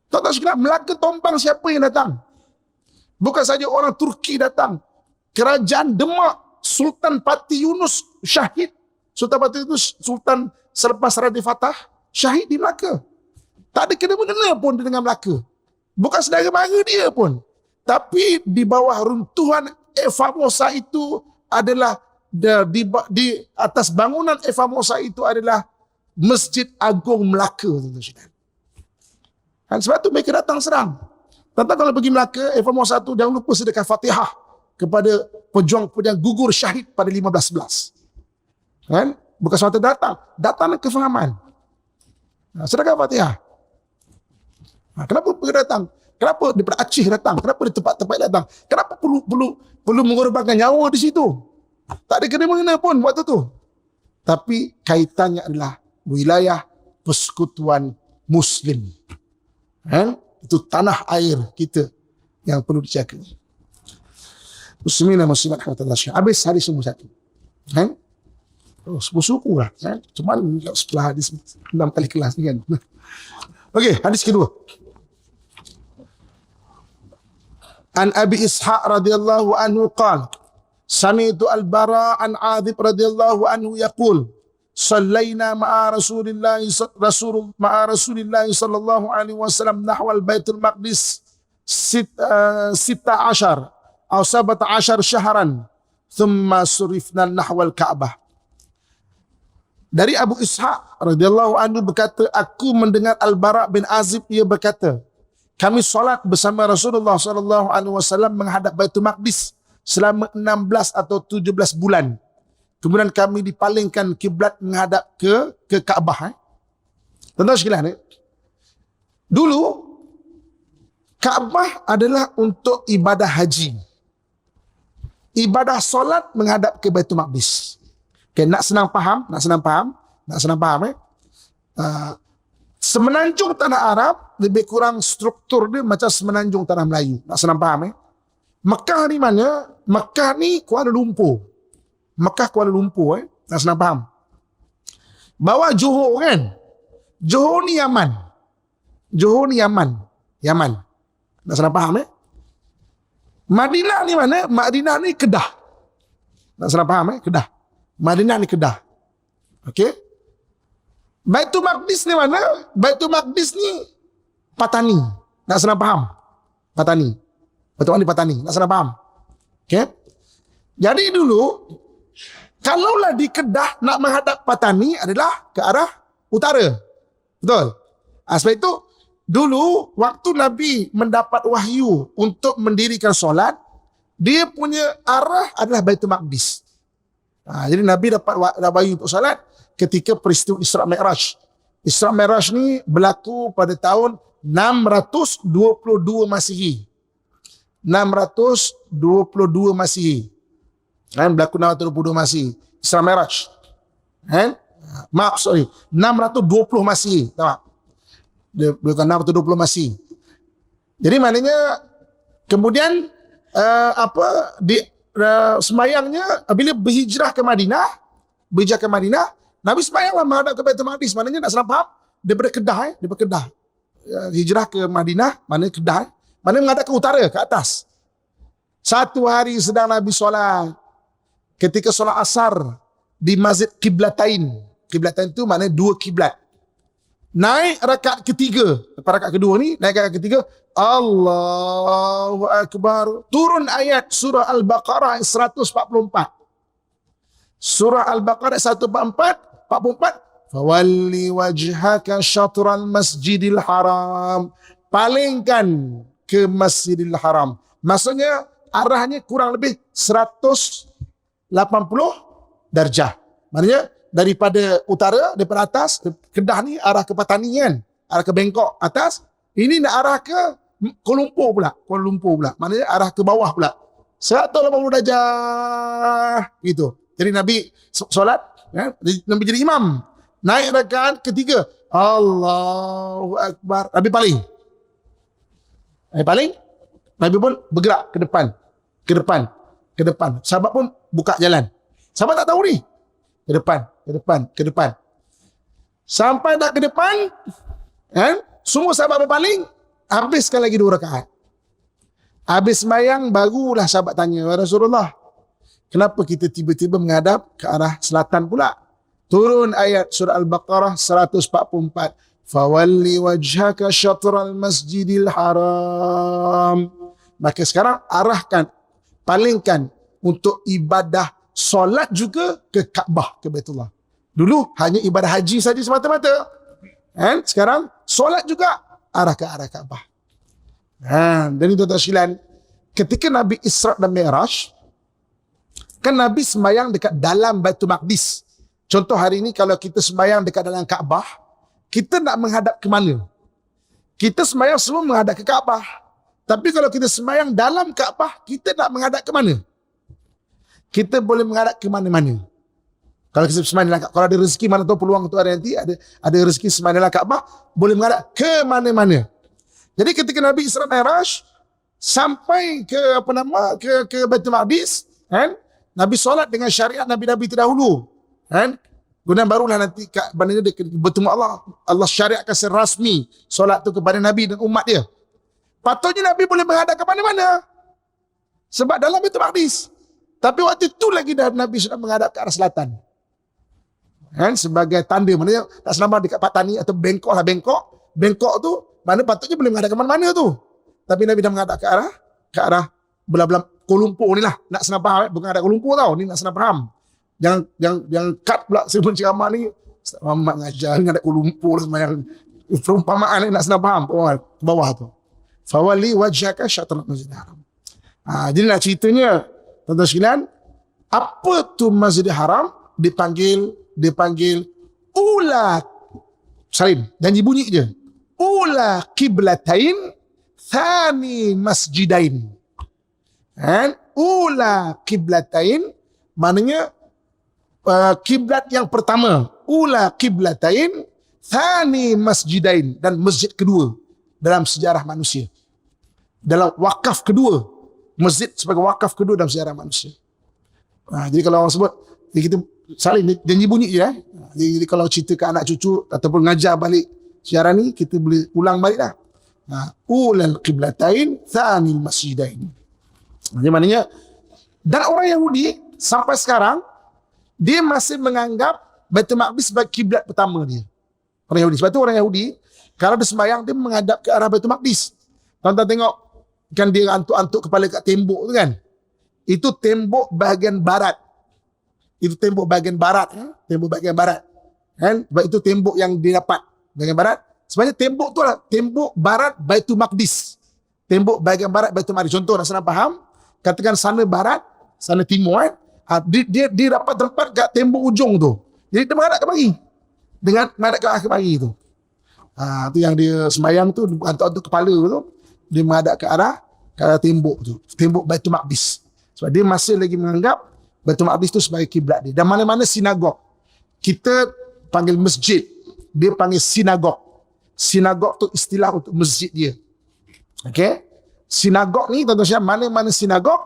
Tak sekiranya Melaka Tompang siapa yang datang? Bukan saja orang Turki datang. Kerajaan Demak, Sultan Pati Yunus syahid. Sultan Pati Yunus, Sultan selepas Raja Fatah, syahid di Melaka. Tak ada kena-mengena pun dengan Melaka. Bukan saudara mara dia pun. Tapi di bawah runtuhan Eva Mosa itu adalah di atas bangunan Eva Mosa itu adalah Masjid Agung Melaka. Sebab tu mereka datang serang. Tentang kalau pergi Melaka, Eva Mosa tu jangan lupa sedekah Fatihah kepada pejuang-pejuang gugur syahid pada 15/11. Kan? Bukan semata datang kefahaman. Sedekah Fatihah. Kenapa pergi datang? Kenapa daripada Aceh datang? Kenapa di tempat-tempat datang? Kenapa perlu mengorbankan nyawa di situ? Tak ada kena-mengena pun waktu tu. Tapi kaitannya adalah wilayah persekutuan Muslim. Itu tanah air kita yang perlu dijaga. Muslimin dan muslimat rahmatullah. Habis hadis nombor 1. Suku lah. Cuma setelah hadis 6 kali kelas ni kan. Okey, hadis kedua. An Abi Ishaq radhiyallahu anhu qala sami'tu al-Bara an Adhib radhiyallahu anhu yaqul sallaina ma'a Rasulillah sallallahu alaihi wasallam nahwal Baitul Maqdis sita ashar atau sabata ashar syahran thumma surifna nahwal Ka'bah. Dari Abu Ishaq radhiyallahu anhu berkata, aku mendengar Al-Bara bin Azib, ia berkata, kami solat bersama Rasulullah sallallahu alaihi wasallam menghadap Baitul Maqdis selama 16 atau 17 bulan. Kemudian kami dipalingkan kiblat menghadap ke Kaabah. Tuan-tuan sekalian, dulu Kaabah adalah untuk ibadah haji. Ibadah solat menghadap ke Baitul Maqdis. Okay, nak senang faham. Semenanjung tanah Arab lebih kurang struktur dia macam semenanjung tanah Melayu. Nak senang faham. Mekah ni mana? Mekah ni Kuala Lumpur. Nak senang faham. Bawah Johor kan? Johor ni Yaman. Yaman. Nak senang faham. Madinah ni mana? Madinah ni Kedah. Nak senang faham. Kedah. Madinah ni Kedah. Okey. Baitul Maqdis ni mana? Baitul Maqdis ni Patani. Nak senang faham? Patani. Baitul Maqdis Patani. Nak senang faham? Okey. Jadi dulu kalaulah di Kedah nak menghadap Patani adalah ke arah utara. Betul? Sebab itu dulu waktu Nabi mendapat wahyu untuk mendirikan solat, dia punya arah adalah Baitul Maqdis. Jadi Nabi dapat wahyu untuk salat ketika peristiwa Isra Mi'raj. Isra Mi'raj ni berlaku pada tahun 622 Masihi. 622 Masihi. Berlaku 622 Masihi. Isra Mi'raj. 620 Masihi. Tahu? Dia bukan 620 Masihi. Jadi maknanya kemudian sembayangnya bila berhijrah ke Madinah, Nabi sembayanglah menghadap ke Baitul Maqdis. Maknanya nak senang faham, daripada Kedah, hijrah ke Madinah, mana Kedah, mana menghadap ke utara, ke atas. Satu hari sedang Nabi solat, ketika solat asar di Masjid Qiblatain. Qiblatain itu maknanya dua kiblat. Naik rakaat ketiga, rakaat kedua ni, naik rakaat ketiga, Allahu Akbar. Turun ayat surah Al-Baqarah 144. Surah Al-Baqarah 144, fawalli wajhaka syatral masjidil haram. Palingkan ke Masjidil Haram. Maksudnya arahnya kurang lebih 180 darjah. Maknanya daripada utara, daripada atas, Kedah ni arah ke Patani kan, arah ke Bangkok atas, ini nak arah ke Kuala Lumpur pula. Maknanya arah ke bawah pula. 180 darjah gitu. Jadi Nabi solat, Nabi jadi imam. Naik rakaat ketiga, Allahu Akbar. Nabi paling. Nabi pun bergerak ke depan. Sahabat pun buka jalan. Sahabat tak tahu ni. Ke depan. Sampai dah ke depan, semua sahabat berpaling, habiskan lagi 2 rakaat. Habis sembahyang, barulah sahabat tanya, ya Rasulullah, kenapa kita tiba-tiba menghadap ke arah selatan pula? Turun ayat surah Al-Baqarah 144. Fawalli wajhaka syatral masjidil haram. Maka sekarang palingkan untuk ibadah solat juga ke Kaabah, ke Baitullah. Dulu hanya ibadah haji saja semata-mata. Sekarang solat juga arah ke arah Kaabah. Dan itu tuan-tuan, ketika Nabi Isra dan Mi'raj, kan Nabi sembahyang dekat dalam Baitul Maqdis. Contoh hari ini kalau kita sembahyang dekat dalam Kaabah, kita nak menghadap ke mana? Kita sembahyang semua menghadap ke Kaabah. Tapi kalau kita sembahyang dalam Kaabah, kita nak menghadap ke mana? Kita boleh menghadap ke mana-mana. Kalau kita sembahyang dalam Kaabah, kalau ada rezeki, mana tahu peluang tu ada nanti, ada rezeki sembahyang dalam Kaabah, boleh menghadap ke mana-mana. Jadi ketika Nabi Isra Mi'raj sampai ke ke Baitul Maqdis, Nabi solat dengan syariat Nabi-Nabi terdahulu. Kemudian barulah nanti bandingnya dia bertemu Allah. Allah syariatkan secara rasmi solat tu kepada Nabi dan umat dia. Patutnya Nabi boleh menghadap ke mana-mana. Sebab dalam Baitul Maqdis. Tapi waktu itu lagi dah Nabi sudah menghadap ke arah selatan. Kan sebagai tanda, maknanya tak senambah dekat Patani atau Bengkok lah, Bengkok tu mana patutnya boleh menghadap ke mana-mana tu, tapi Nabi dah menghadap ke arah belah-belah Kuala Lumpur ni lah, nak senang faham, bukan ada Kuala Lumpur tau, ni nak senang faham. Yang cut pula sebelum ceramah ni, Ustaz Muhammad ngajar menghadap Kuala Lumpur sembahyang, perumpamaan ni nak senang faham, ke bawah tu. Fawali wajhaka syatral Masjidil Haram. Jadi nak ceritanya, tuan-tuan sekalian, apa tu Masjidil Haram dipanggil ula, salim, janji bunyi je, ula kiblatain thani masjidain. Ula kiblatain maknanya kiblat yang pertama, ula kiblatain thani masjidain, dan masjid kedua dalam sejarah manusia, dalam wakaf kedua, masjid sebagai wakaf kedua dalam sejarah manusia. Jadi kalau orang sebut, kita saling janji bunyi je. Jadi kalau cerita ke anak cucu ataupun ngajar balik sejarah ni, kita boleh ulang balik lah. Ulal qiblatain thanil masjidain. Jadi maknanya, dan orang Yahudi sampai sekarang dia masih menganggap Baitul Maqdis sebagai kiblat pertama dia. Orang Yahudi. Sebab tu orang Yahudi kalau dia sembahyang, dia menghadap ke arah Baitul Maqdis. Tuan-tuan tengok kan dia antuk-antuk kepala kat tembok tu kan. Itu tembok bahagian barat. Tembok bahagian barat kan, sebab itu tembok yang dia dapat bahagian barat. Sebenarnya tembok tu lah tembok barat Baitul Maqdis, tembok bahagian barat Baitul Maqdis. Contoh nak senang faham, katakan sana barat, sana timur kan, dia dapat tempat kat tembok ujung tu, jadi dia menghadap ke mari, dengan menghadap ke mari tu. Tu yang dia sembahyang tu, antuk-antuk kepala tu, dia menghadap ke arah tembok tu, tembok Baitul Maqdis, sebab dia masih lagi menganggap Baitul Maqdis tu sebagai kiblat dia. Dan mana-mana sinagog, kita panggil masjid, dia panggil sinagog. Sinagog tu istilah untuk masjid dia. Okey? Sinagog ni tuan-tuan, mana-mana sinagog,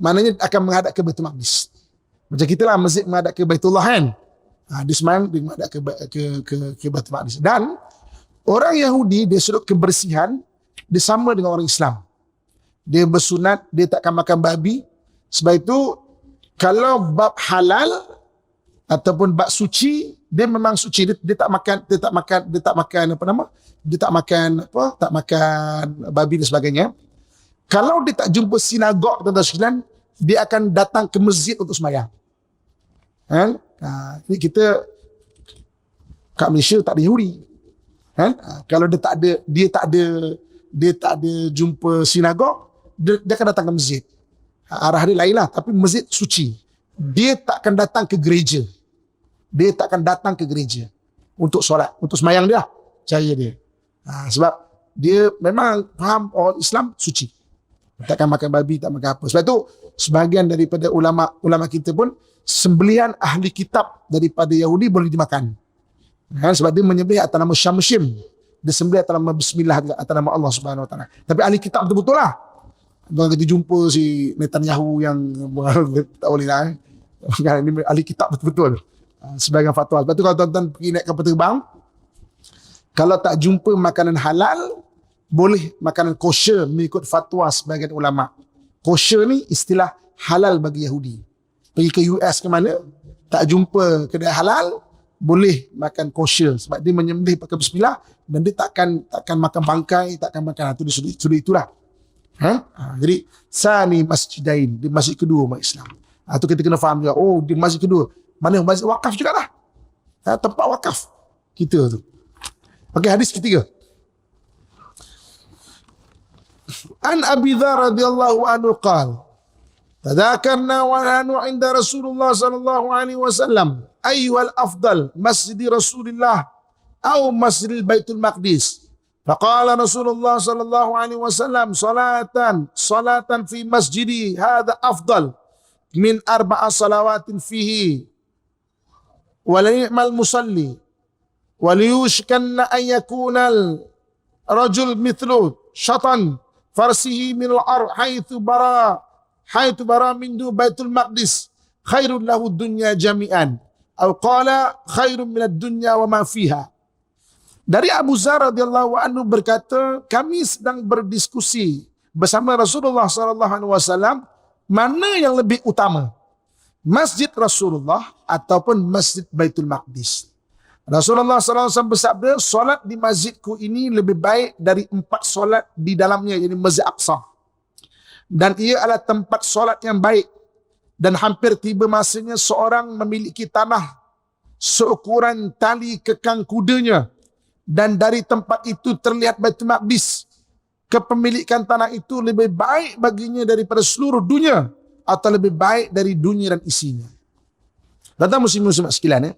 maknanya akan menghadap ke Baitul Maqdis. Macam kita lah, masjid menghadap ke Baitullah kan. Dia semayang, dia menghadap ke Baitul Maqdis. Dan orang Yahudi, dia sudut kebersihan, dia sama dengan orang Islam. Dia bersunat, dia takkan makan babi. Sebab itu kalau bab halal ataupun bab suci, dia memang suci, dia tak makan babi dan sebagainya. Kalau dia tak jumpa sinagog, tuan-tuan sekalian, dia akan datang ke masjid untuk sembahyang. Kan? Ini kita kat Malaysia tak ada Yahudi. Kan? Kalau dia tak ada jumpa sinagog, dia akan datang ke masjid. Arah dia lain lah, tapi masjid suci. Dia takkan datang ke gereja. Untuk solat, untuk semayang dia, cara dia. Sebab dia memang faham orang Islam suci. Takkan makan babi, tak makan apa. Sebab tu sebahagian daripada ulama kita pun, sembelihan ahli kitab daripada Yahudi boleh dimakan. Sebab dia menyembelih atas nama Syamshim. Dia sembelih atas nama Bismillah, atas nama Allah Subhanahu Wa Taala. Tapi ahli kitab betul-betul lah. Kalau kita jumpa si Netanyahu yang tak boleh lah. Ini ahli kitab betul-betul. Sebagai fatwa. Lepas tu kalau tuan-tuan pergi naik kapal terbang, kalau tak jumpa makanan halal, boleh makanan kosher mengikut fatwa sebagian ulama. Kosher ni istilah halal bagi Yahudi. Pergi ke US ke mana, tak jumpa kedai halal, boleh makan kosher. Sebab dia menyembelih pakai bismillah, dan dia takkan makan bangkai, takkan makan. Itu dia sudut itulah. Jadi sani masjidain, di masjid kedua umat Islam. Itu kita kena faham juga. Oh, di masjid kedua, mana masjid wakaf juga lah. Tempat wakaf kita tu. Okey, hadis ketiga. An Abi Dzar radhiyallahu anhu qala tadzakarna wa nahnu 'inda Rasulullah sallallahu alaihi wasallam ayyuhal afdal masjid Rasulillah atau masjid Baitul Maqdis. Faqala Rasulullah sallallahu alaihi wasallam salatan fi masjidi hadha afdal min arba'a salawatin fihi wa la ni'mal musalli wa liyushkanna an yakuna rajul mithlu shatan farsihi min al-ar haythu bara mindu Baitul Maqdis khairun lahu dunya jami'an atau qala khairun min ad-dunya wa ma fiha. Dari Abu Dzar radhiyallahu anhu berkata, kami sedang berdiskusi bersama Rasulullah sallallahu alaihi wasallam mana yang lebih utama, Masjid Rasulullah ataupun Masjid Baitul Maqdis. Rasulullah SAW bersabda, solat di masjidku ini lebih baik dari 4 solat di dalamnya, yakni Masjid Aqsa. Dan ia adalah tempat solat yang baik. Dan hampir tiba masanya seorang memiliki tanah seukuran tali kekang kudanya. Dan dari tempat itu terlihat Baitul Maqdis. Kepemilikan tanah itu lebih baik baginya daripada seluruh dunia, atau lebih baik dari dunia dan isinya. Tuan-tuan muslim-muslimat sekalian,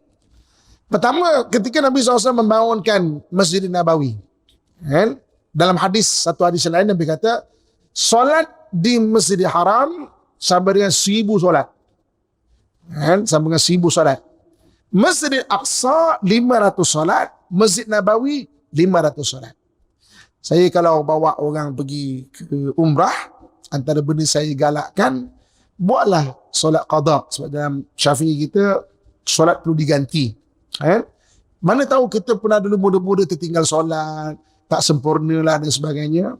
pertama, ketika Nabi SAW membangunkan Masjid Nabawi, dalam satu hadis lain Nabi kata, solat di Masjidil Haram sama dengan 1000 solat. Sama dengan 1000 solat. Masjid Aqsa 500 solat, Masjid Nabawi 500 solat. Saya kalau bawa orang pergi ke umrah, antara benda saya galakkan, buatlah solat qada. Sebab dalam Syafi'i kita, solat perlu diganti. Mana tahu kita pernah dulu muda-muda tertinggal solat, tak sempurna lah dan sebagainya.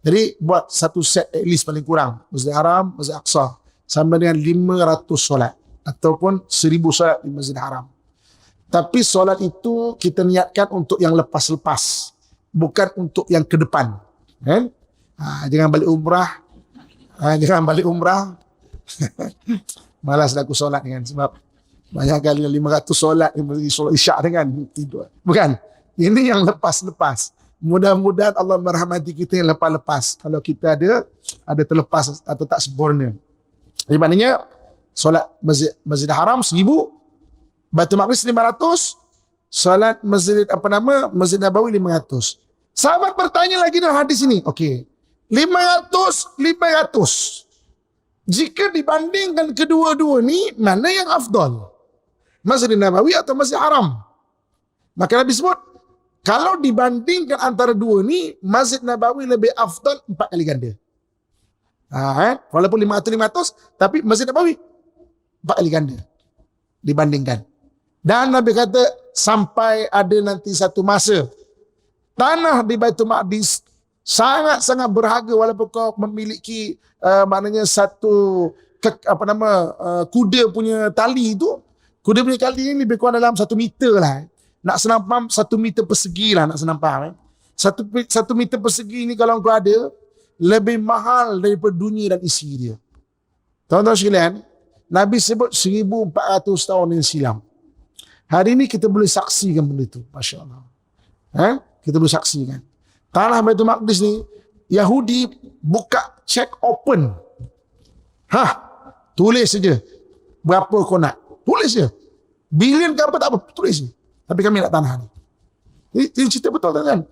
Jadi buat satu set at least paling kurang. Masjid Haram, Masjid Aqsa. Sama dengan 500 solat. Ataupun 1000 solat di Masjid Haram. Tapi solat itu kita niatkan untuk yang lepas-lepas. Bukan untuk yang ke depan. Jangan balik umrah. Jangan balik umrah. Malas aku solat kan. Sebab banyak kali 500 solat, solat isyak dengan tidur. Bukan. Ini yang lepas-lepas. Mudah-mudahan Allah merahmati kita yang lepas-lepas. Kalau kita ada terlepas atau tak sempurna. Jadi maknanya solat Masjid Haram 1000, Baitul Maqdis 500, solat Masjid Nabawi 500. Sahabat bertanya lagi dalam hadis ini. Okey. 500. Jika dibandingkan kedua-dua ni, mana yang afdal? Masjid Nabawi atau Masjid Haram? Maka Nabi sebut, kalau dibandingkan antara dua ni, Masjid Nabawi lebih afdal 4 kali ganda. Walaupun 500, tapi Masjid Nabawi 4 kali ganda dibandingkan. Dan Nabi kata, sampai ada nanti satu masa, tanah di Baitul Maqdis sangat-sangat berharga walaupun kau memiliki maknanya satu kuda punya tali itu. Kuda punya tali ini lebih kurang dalam 1 meter lah. Nak senang faham, 1 meter persegi lah nak senang faham. 1 meter persegi ini kalau kau ada, lebih mahal daripada dunia dan isi dia. Tuan-tuan sekalian, Nabi sebut 1400 tahun yang silam. Hari ini kita boleh saksikan benda itu. Masya Allah. Kita boleh saksikan. Tanah Baitul Maqdis ni, Yahudi buka check open. Tulis saja. Berapa kau nak? Tulis je. Bilion ke apa tak apa, tulis je. Tapi kami nak tanah ni. Ini cerita betul kan?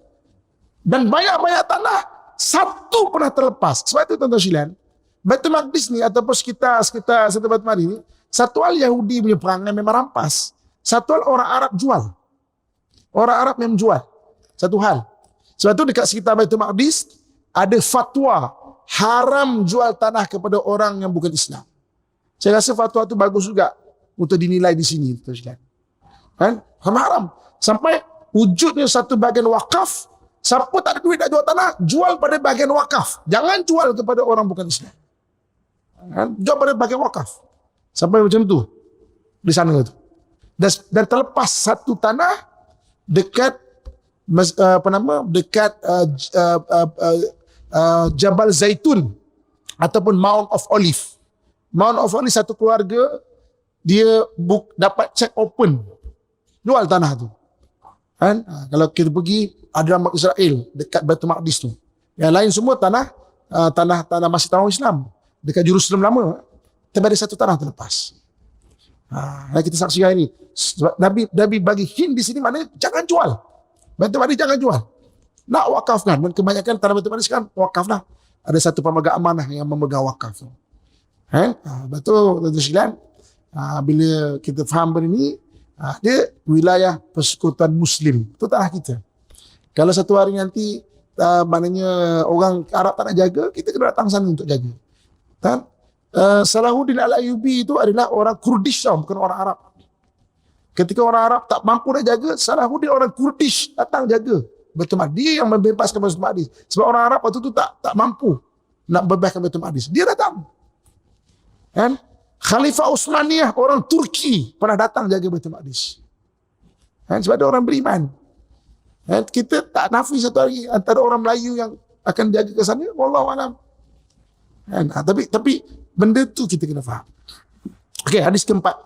Dan banyak-banyak tanah, satu pernah terlepas. Sebab itu tuan-tuan sekalian, Baitul Maqdis ni ataupun sekitar Baitul Maqdis ni, satu hal Yahudi punya perangai memang rampas. Satu hal orang Arab jual. Orang Arab memang jual. Satu hal. Sebab itu dekat sekitar Baitul Maqdis ada fatwa haram jual tanah kepada orang yang bukan Islam. Saya rasa fatwa itu bagus juga untuk dinilai di sini. Haram. Sampai wujudnya satu bahagian wakaf. Siapa tak ada duit nak jual tanah, jual pada bahagian wakaf. Jangan jual kepada orang bukan Islam. Jual pada bahagian wakaf. Sampai macam tu di sana tu. Dan terlepas satu tanah dekat Jabal Zaitun ataupun Mount of Olive. Mount of Olive satu keluarga dia dapat check open jual tanah tu. Kalau kita pergi ada dalam Israel dekat Baitul Maqdis tu. Yang lain semua tanah masih tanah Islam dekat Jerusalem lama. Tapi ada satu tanah terlepas. Kita saksikan ini. Nabi bagi hint di sini maknanya jangan jual. Baitul Maqdis jangan jual. Nak wakafkan. Dan kebanyakan tanah Baitul Maqdis kan wakaf lah. Ada satu pemegang amanah yang memegang wakaf. Betul, tentu sekalian. Bila kita faham benda ini, dia wilayah persekutuan Muslim. Itu tanah kita. Kalau satu hari nanti, maknanya orang Arab tak nak jaga, kita kena datang sana untuk jaga. Salahuddin Al-Ayyubi itu adalah orang Kurdish, bukan orang Arab. Ketika orang Arab tak mampu nak jaga, Salahuddin orang Kurdish datang jaga Baitul Maqdis. Dia yang membebaskan Baitul Maqdis. Sebab orang Arab waktu itu tak mampu nak bebaskan Baitul Maqdis. Dia datang. Khalifah Utsmaniyah orang Turki pernah datang jaga Baitul Maqdis. Sebab ada orang beriman. Kita tak nafi satu hari antara orang Melayu yang akan jaga ke sana, wallahu alam. Tapi benda tu kita kena faham. Okey, hadis keempat.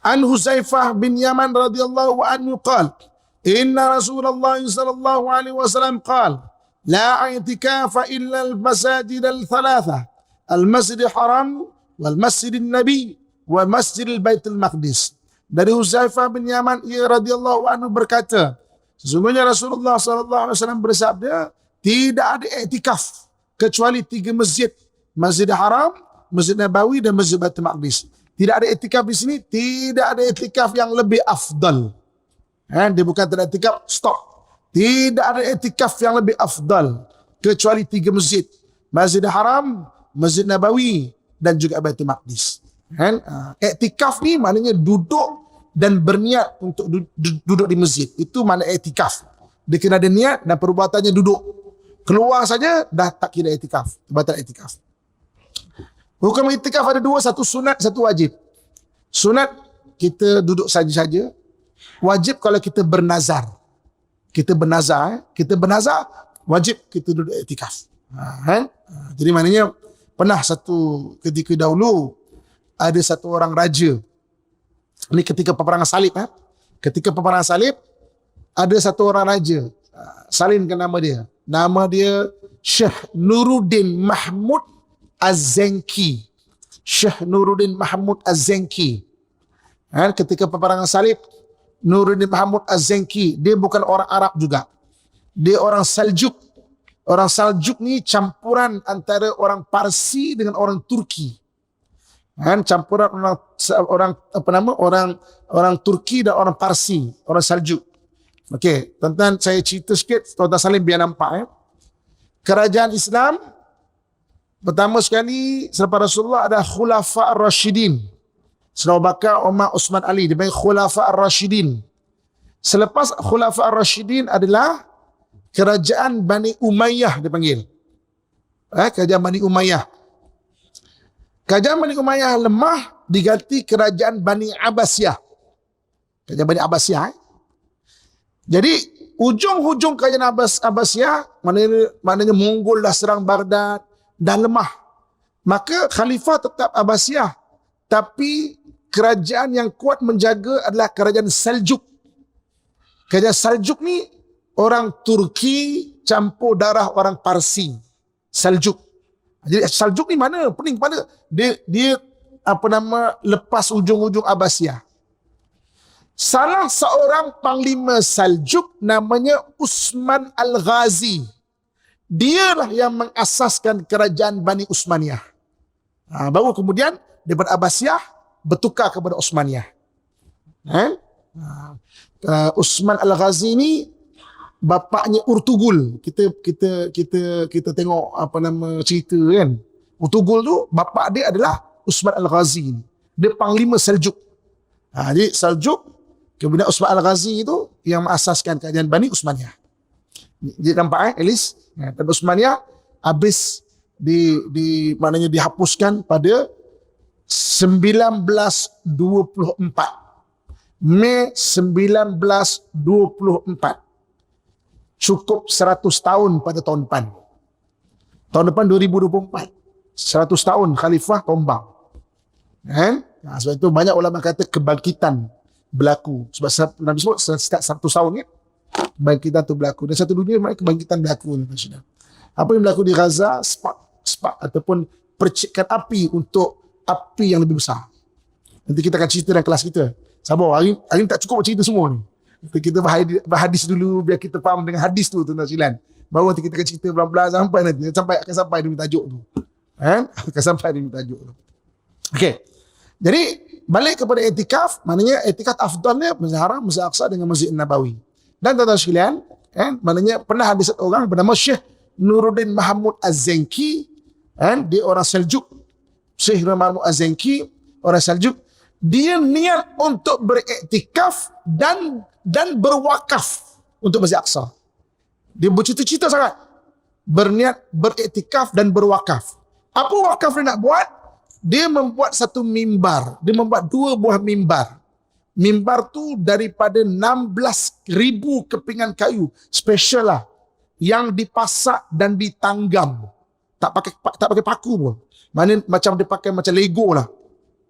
An Huzaifah bin Yaman radhiyallahu anhu qala inna Rasulullah sallallahu alaihi wasallam qala la i'tikafa illa al-masajid al-thalatha al-masjid al-haram wal masjid al-nabi wa masjid al-bait al-maqdis. Dari Huzaifah bin Yaman ia radhiyallahu anhu berkata, sesungguhnya Rasulullah sallallahu alaihi wasallam bersabda, tidak ada i'tikaf kecuali 3 masjid, Masjid Haram, Masjid Nabawi dan Masjid Baitul Maqdis. Tidak ada iktikaf di sini, tidak ada iktikaf yang lebih afdal. Dia bukan tidak iktikaf, stop. Tidak ada iktikaf yang lebih afdal kecuali 3 masjid. Masjid Haram, Masjid Nabawi dan juga Baitul Maqdis. Iktikaf ni maknanya duduk dan berniat untuk duduk di masjid. Itu makna iktikaf. Dia kena ada niat dan perbuatannya duduk. Keluar saja dah tak kira iktikaf, batal iktikaf. Hukum iktikaf ada 2, satu sunat, satu wajib. Sunat, kita duduk saja-saja. Wajib kalau kita bernazar. Kita bernazar, wajib kita duduk iktikaf. Jadi maknanya, pernah satu ketika dahulu, ada satu orang raja. Ini ketika peperangan salib. Ketika peperangan salib, ada satu orang raja. Salinkan nama dia. Nama dia Syekh Nuruddin Mahmud Az-Zenki. Syekh Nuruddin Mahmud Az-Zenki. Ketika peperangan salib, Nuruddin Mahmud Az-Zenki, dia bukan orang Arab juga. Dia orang Saljuk. Orang Saljuk ni campuran antara orang Parsi dengan orang Turki. Campuran orang Turki dan orang Parsi, orang Saljuk. Okey, tuan-tuan saya cerita sikit, tuan-tuan saling biar nampak. Kerajaan Islam pertama sekali selepas Rasulullah ada Khulafa Ar-Rashidin. Abu Bakar, Umar, Uthman, Ali, dipanggil Khulafa Ar-Rashidin. Selepas Khulafa Ar-Rashidin adalah kerajaan Bani Umayyah dipanggil. Kerajaan Bani Umayyah. Kerajaan Bani Umayyah lemah diganti kerajaan Bani Abbasiyah. Kerajaan Bani Abbasiyah. Jadi ujung-ujung kerajaan Abbasiyah maknanya Mongol dah serang Baghdad, dah lemah. Maka khalifah tetap Abbasiyah, tapi kerajaan yang kuat menjaga adalah kerajaan Saljuk. Kerajaan Saljuk ni orang Turki campur darah orang Parsi. Saljuk. Jadi Saljuk ni mana? Pening kepala. Dia lepas ujung-ujung Abbasiyah. Salah seorang panglima Saljuk namanya Utsman Al-Ghazi. Dialah yang mengasaskan kerajaan Bani Utsmaniyah. Baru kemudian daripada Abbasiyah bertukar kepada Utsmaniyah. Utsman Al-Ghazi ni bapaknya Urtugul. Kita tengok cerita kan. Urtugul tu bapak dia adalah Utsman Al-Ghazi. Dia panglima Saljuk. Jadi Saljuk, kemudian Utsman Al-Ghazi itu yang mengasaskan kerajaan Bani Utsmaniyah. Jadi nampak at least Bani Utsmaniyah habis maknanya dihapuskan pada 1924. Mei 1924. Cukup 100 tahun pada tahun depan. Tahun depan 2024. 100 tahun khalifah tumbang. Sebab itu banyak ulama kata kebangkitan berlaku. Sebab Nabi sebut setiap 100 tahun ni kebangkitan tu berlaku. Dan satu dunia maknanya kebangkitan berlaku. Apa yang berlaku di Gaza, spark ataupun percikan api untuk api yang lebih besar. Nanti kita akan cerita dalam kelas kita. Sabar, hari ni tak cukup cerita semua ni. Kita berhadis dulu biar kita faham dengan hadis tu tuan-tuan sekalian. Baru nanti kita akan cerita pelan-pelan akan sampai demi tajuk tu. Akan sampai demi tajuk tu. Okey. Jadi balik kepada i'tikaf, maknanya i'tikaf afdalnya Masjid Haram, Masjid Aqsa dengan Masjid Nabawi. Dan tuan-tuan sekalian, maknanya pernah ada satu orang bernama Syekh Nuruddin Mahmud Az-Zenki, dia orang Seljuk. Syekh Nuruddin Mahmud Az-Zenki, orang Seljuk, dia niat untuk beriktikaf dan berwakaf untuk Masjid Aqsa. Dia bercita-cita sangat. Berniat beriktikaf dan berwakaf. Apa wakaf dia nak buat? Dia membuat satu mimbar. Dia membuat 2 buah mimbar. Mimbar tu daripada 16,000 kepingan kayu. Special lah. Yang dipasak dan ditanggam. Tak pakai paku pun. Mana macam dia pakai macam Lego lah.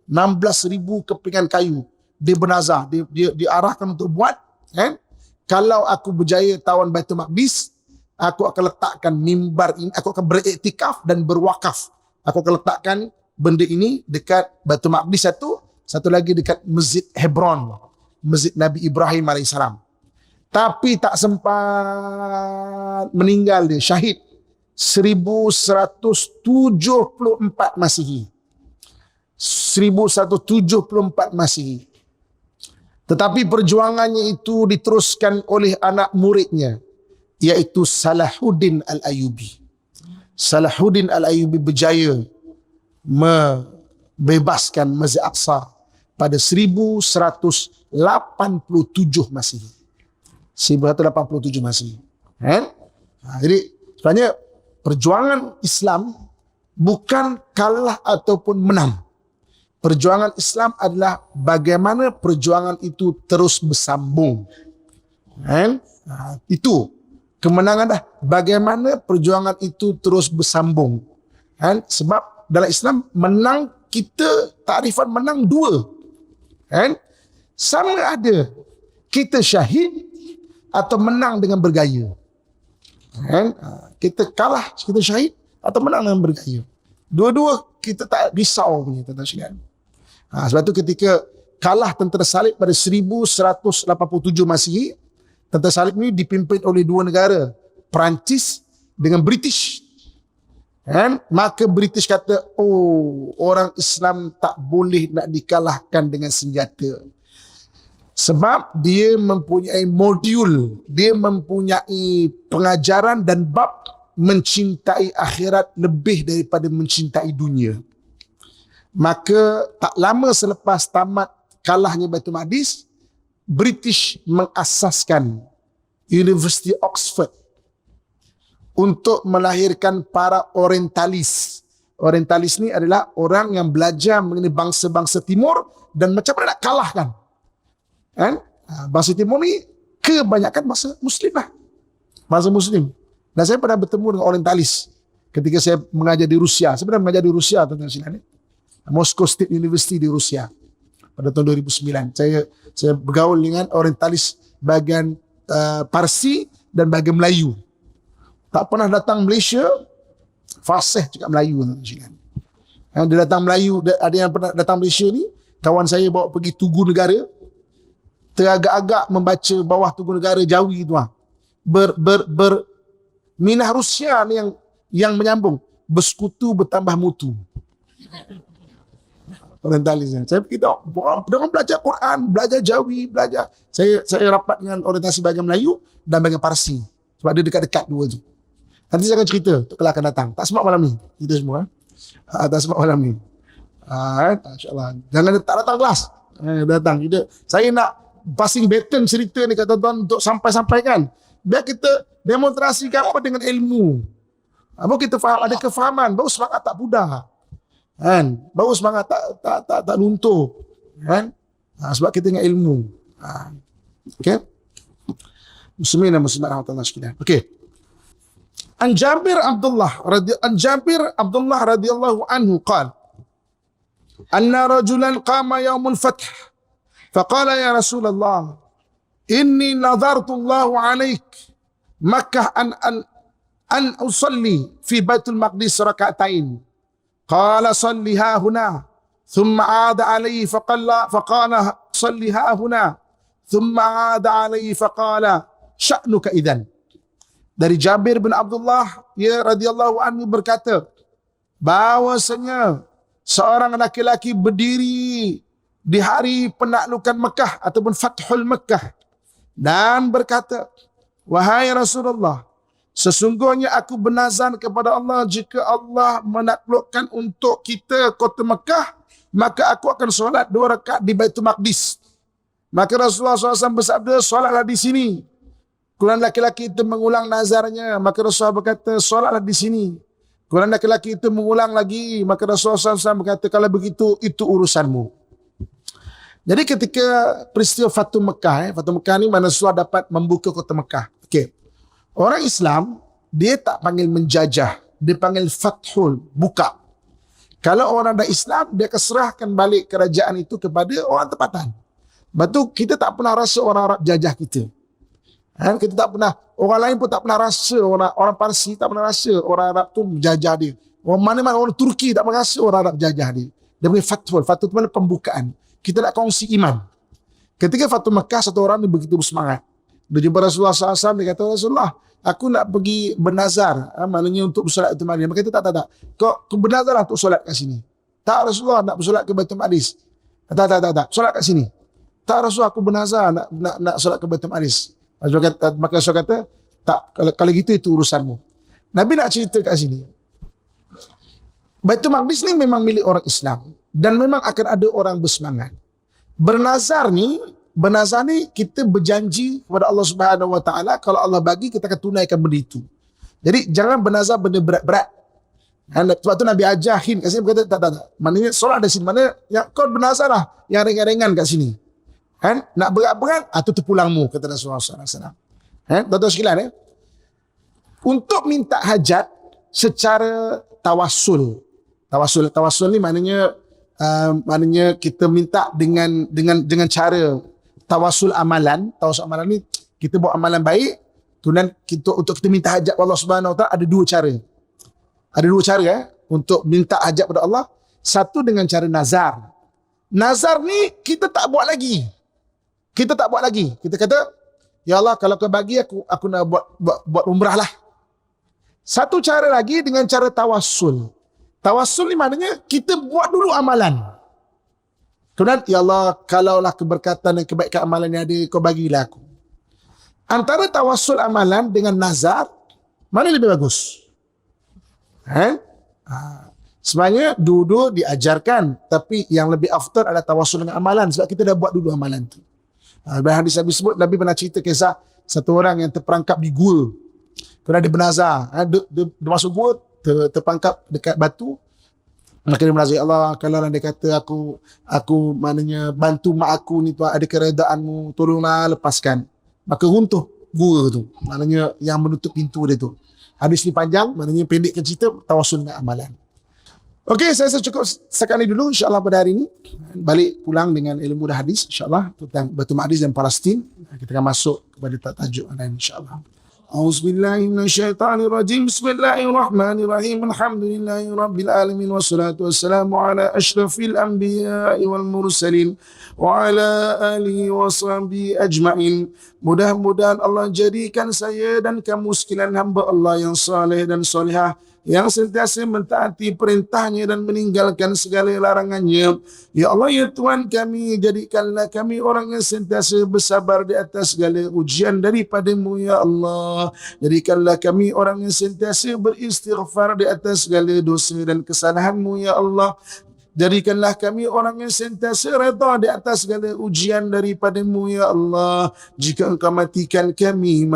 16,000 kepingan kayu. Dia bernazar. Dia diarahkan untuk buat. Kan? Kalau aku berjaya tawan Baitul Maqdis, aku akan letakkan mimbar ini, aku akan beriktikaf dan berwakaf. Aku akan letakkan benda ini dekat Baitul Maqdis satu lagi dekat Masjid Hebron, Masjid Nabi Ibrahim AS. Tapi tak sempat, meninggal dia, syahid 1174 Masihi. 1174 Masihi. Tetapi perjuangannya itu diteruskan oleh anak muridnya, iaitu Salahuddin Al-Ayyubi. Salahuddin Al-Ayyubi berjaya membebaskan Masjid Aqsa pada 1187 Masihi. 1187 Masihi. Jadi sebenarnya perjuangan Islam bukan kalah ataupun menang. Perjuangan Islam adalah bagaimana perjuangan itu terus bersambung. Itu kemenangan dah. Bagaimana perjuangan itu terus bersambung. Sebab dalam Islam menang, kita takrifan menang 2. Sama ada kita syahid atau menang dengan bergaya. Kita kalah, kita syahid atau menang dengan bergaya. Dua-dua kita tak risau punya, tuan-tuan sekalian. Sebab tu ketika kalah tentera salib pada 1187 Masihi, tentera salib ni dipimpin oleh 2 negara, Perancis dengan British. Maka British kata, orang Islam tak boleh nak dikalahkan dengan senjata. Sebab dia mempunyai modul, dia mempunyai pengajaran dan bab mencintai akhirat lebih daripada mencintai dunia. Maka tak lama selepas tamat kalahnya Baitul Maqdis, British mengasaskan University Oxford untuk melahirkan para orientalis. Orientalis ni adalah orang yang belajar mengenai bangsa-bangsa timur dan macam mana nak kalahkan. Bangsa timur ni kebanyakan bangsa Muslim lah. Bangsa Muslim. Dan saya pernah bertemu dengan orientalis ketika saya mengajar di Rusia. Saya pernah mengajar di Rusia, tuan-tuan sekalian. Moscow State University di Rusia pada tahun 2009. Saya bergaul dengan orientalis bahagian Parsi dan bahagian Melayu. Tak pernah datang Malaysia, fasih cakap Melayu. Dia datang Melayu, ada yang pernah datang Malaysia ni, kawan saya bawa pergi Tugu Negara, teragak-agak membaca bawah Tugu Negara Jawi tu. Minah Rusia ni yang menyambung, bersekutu bertambah mutu. Orientalis. Saya pergi tengok, orang belajar Quran, belajar Jawi, belajar. Saya rapat dengan orientasi bahagian Melayu dan bahagian Parsi. Sebab dia dekat-dekat dua tu. Nanti saya akan cerita untuk kelak akan datang. Tak sempat malam ni. Kita semua. Tak sempat malam ni. InsyaAllah. Jangan tak datang kelas. Datang. Saya nak passing baton cerita ni kat tuan-tuan untuk sampai-sampaikan. Biar kita demonstrasikan apa dengan ilmu. Baru kita faham, ada kefahaman. Baru semangat tak pudar. Baru semangat tak luntur. Sebab kita dengan ilmu. Okay. Muslimin dan muslimat rahmatullah sekalian. Okay. An Jabir Abdullah radhiyallahu anhu qala anna rajulan qama yaumul fath faqala ya Rasulullah inni nadartu Allah alaik Makkah an usalli fi Baitul Maqdis raka'atain qala salliha huna thumma 'ada alayhi faqala salliha huna thumma 'ada alayhi faqala sya'nuka idzan. Dari Jabir bin Abdullah radhiyallahu anhu berkata bahawasanya seorang laki-laki berdiri di hari penaklukan Mekah ataupun Fathul Mekah dan berkata, wahai Rasulullah, sesungguhnya aku bernazar kepada Allah, jika Allah menaklukkan untuk kita kota Mekah, maka aku akan solat 2 rakaat di Baitul Maqdis. Maka Rasulullah SAW bersabda, solatlah di sini. Kemudian laki-laki itu mengulang nazarnya, maka Rasulullah berkata, solatlah di sini. Kemudian laki-laki itu mengulang lagi, maka Rasulullah SAW berkata, kalau begitu, itu urusanmu. Jadi ketika peristiwa Fatu Mekah, Fatu Mekah ni mana Rasulullah dapat membuka kota Mekah. Okay. Orang Islam, dia tak panggil menjajah, dia panggil fathul, buka. Kalau orang dah Islam, dia akan serahkan balik kerajaan itu kepada orang tempatan. Lepas tu, kita tak pernah rasa orang Arab jajah kita. Kita tak pernah, orang lain pun tak pernah rasa, orang Parsi tak pernah rasa orang Arab tu jajah dia. Orang mana-mana, orang Turki tak pernah rasa orang Arab jajah dia. Dia panggil fathul, fathul itu mana pembukaan. Kita nak kongsi iman. Ketika Fatu Mekah, satu orang ni begitu bersemangat. Dia jumpa Rasulullah SAW, dia kata, Rasulullah, aku nak pergi bernazar, maknanya untuk bersolat ke Madinah. Dia kata, tak. Kau bernazar lah untuk solat kat sini. Tak, Rasulullah, nak bersolat ke Baitul Maqdis. Tak. Solat kat sini. Tak, Rasulullah, aku bernazar nak solat ke Baitul Maqdis. Maka Rasulullah kata, tak, kalau gitu itu urusanmu. Nabi nak cerita kat sini. Baitul Maqdis ni memang milik orang Islam. Dan memang akan ada orang bersemangat. Bernazar ni kita berjanji kepada Allah Subhanahu Wa Taala, kalau Allah bagi kita akan tunaikan benda itu. Jadi jangan bernazar benda berat-berat. Sebab tu Nabi ajarin kat sini, berkata tak. Maknanya solat di sini, maknanya yang kau bernazar lah yang ringan-ringan kat sini. Nak berat-berat, itu terpulangmu, kata Rasulullah SAW. Tuan-tuan sekalian, untuk minta hajat secara tawassul. Tawassul ni maknanya kita minta dengan cara tawasul amalan. Tawasul amalan ni kita buat amalan baik, kemudian untuk kita minta hajat Allah Subhanahu Wa Taala ada dua cara. Ada dua cara untuk minta hajat pada Allah. Satu dengan cara nazar. Nazar ni kita tak buat lagi. Kita kata, ya Allah, kalau kau bagi aku nak buat umrah lah. Satu cara lagi dengan cara tawassul. Tawassul ni maknanya kita buat dulu amalan. Kemudian, ya Allah, kalaulah keberkatan dan kebaikan amalan yang ada, kau bagilah aku. Antara tawassul amalan dengan nazar, mana lebih bagus? Sebenarnya dua-dua diajarkan, tapi yang lebih afdal adalah tawassul dengan amalan, sebab kita dah buat dulu amalan tu. Dalam hadis Nabi sebut, Nabi pernah cerita kisah satu orang yang terperangkap di gua. Kemudian dia bernazar. Dia masuk gua, terperangkap dekat batu. Maka dia bernazar, ya Allah, kalau dia kata aku maknanya bantu mak aku ni tu, ada keredaanmu, tolonglah lepaskan. Maka runtuh gua tu, maknanya yang menutup pintu dia tu. Hadis ni panjang, maknanya pendekkan cerita, tawassul dengan amalan. Okey, saya cukup sekali dulu, insyaAllah pada hari ini. Balik pulang dengan ilmu dah hadis, insyaAllah, tentang Baitul Maqdis dan Palestin. Kita akan masuk kepada tajuk lain, insyaAllah. A'udzubillahi minasyaitanirrajim. Bismillahirrahmanirrahim. Alhamdulillahi rabbil alamin, wassalatu wassalamu ala asyrafil anbiya'i wal mursalin wa ala alihi wa sahbihi ajma'in. Mudah-mudahan Allah jadikan saya dan kamu sekalian hamba Allah yang saleh dan solehah, yang sentiasa mentaati perintahnya dan meninggalkan segala larangannya. Ya Allah, ya Tuhan kami, jadikanlah kami orang yang sentiasa bersabar di atas segala ujian daripada-Mu, ya Allah. Jadikanlah kami orang yang sentiasa beristighfar di atas segala dosa dan kesalahan-Mu, ya Allah. Jadikanlah kami orang yang sentiasa redha di atas segala ujian daripada-Mu, ya Allah. Jika Engkau matikan kami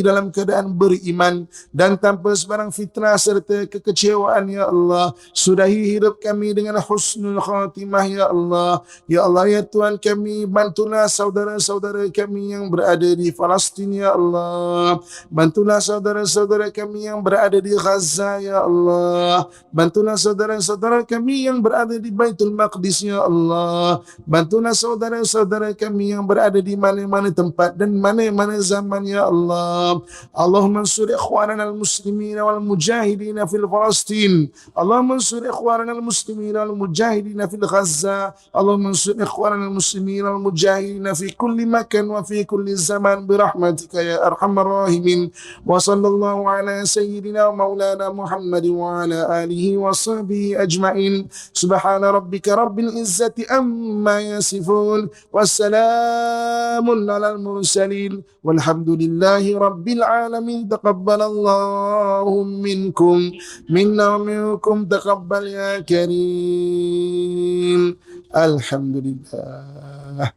dalam keadaan beriman dan tanpa sebarang fitnah serta kekecewaan, ya Allah. Sudahi hidup kami dengan husnul khatimah, ya Allah. Ya Allah, ya Tuhan kami, bantulah saudara-saudara kami yang berada di Palestin, ya Allah. Bantulah saudara-saudara kami yang berada di Gaza, ya Allah. Bantulah saudara-saudara kami yang berada di Baitul Maqdis, ya Allah. Bantulah saudara-saudara kami yang berada di mana-mana tempat dan mana-mana zaman, ya Allah. Allahumma ansur ikhwanana al-muslimin wal mujahidin fil Palestin. Allahumma ansur ikhwanana al-muslimin wal mujahidin fil Gaza. Allahumma ansur ikhwanana al-muslimin wal mujahidin fi kulli makan wa fi kulli zaman birahmatika ya arhamar rahimin. Wa sallallahu ala sayyidina wa maulana Muhammad wa ala alihi wa sahbihi ajma'in. سبحان ربك رب العزة عما يصفون والسلام على المرسلين والحمد لله رب العالمين. تقبل الله منكم منا ومنكم تقبل يا كريم. الحمد لله.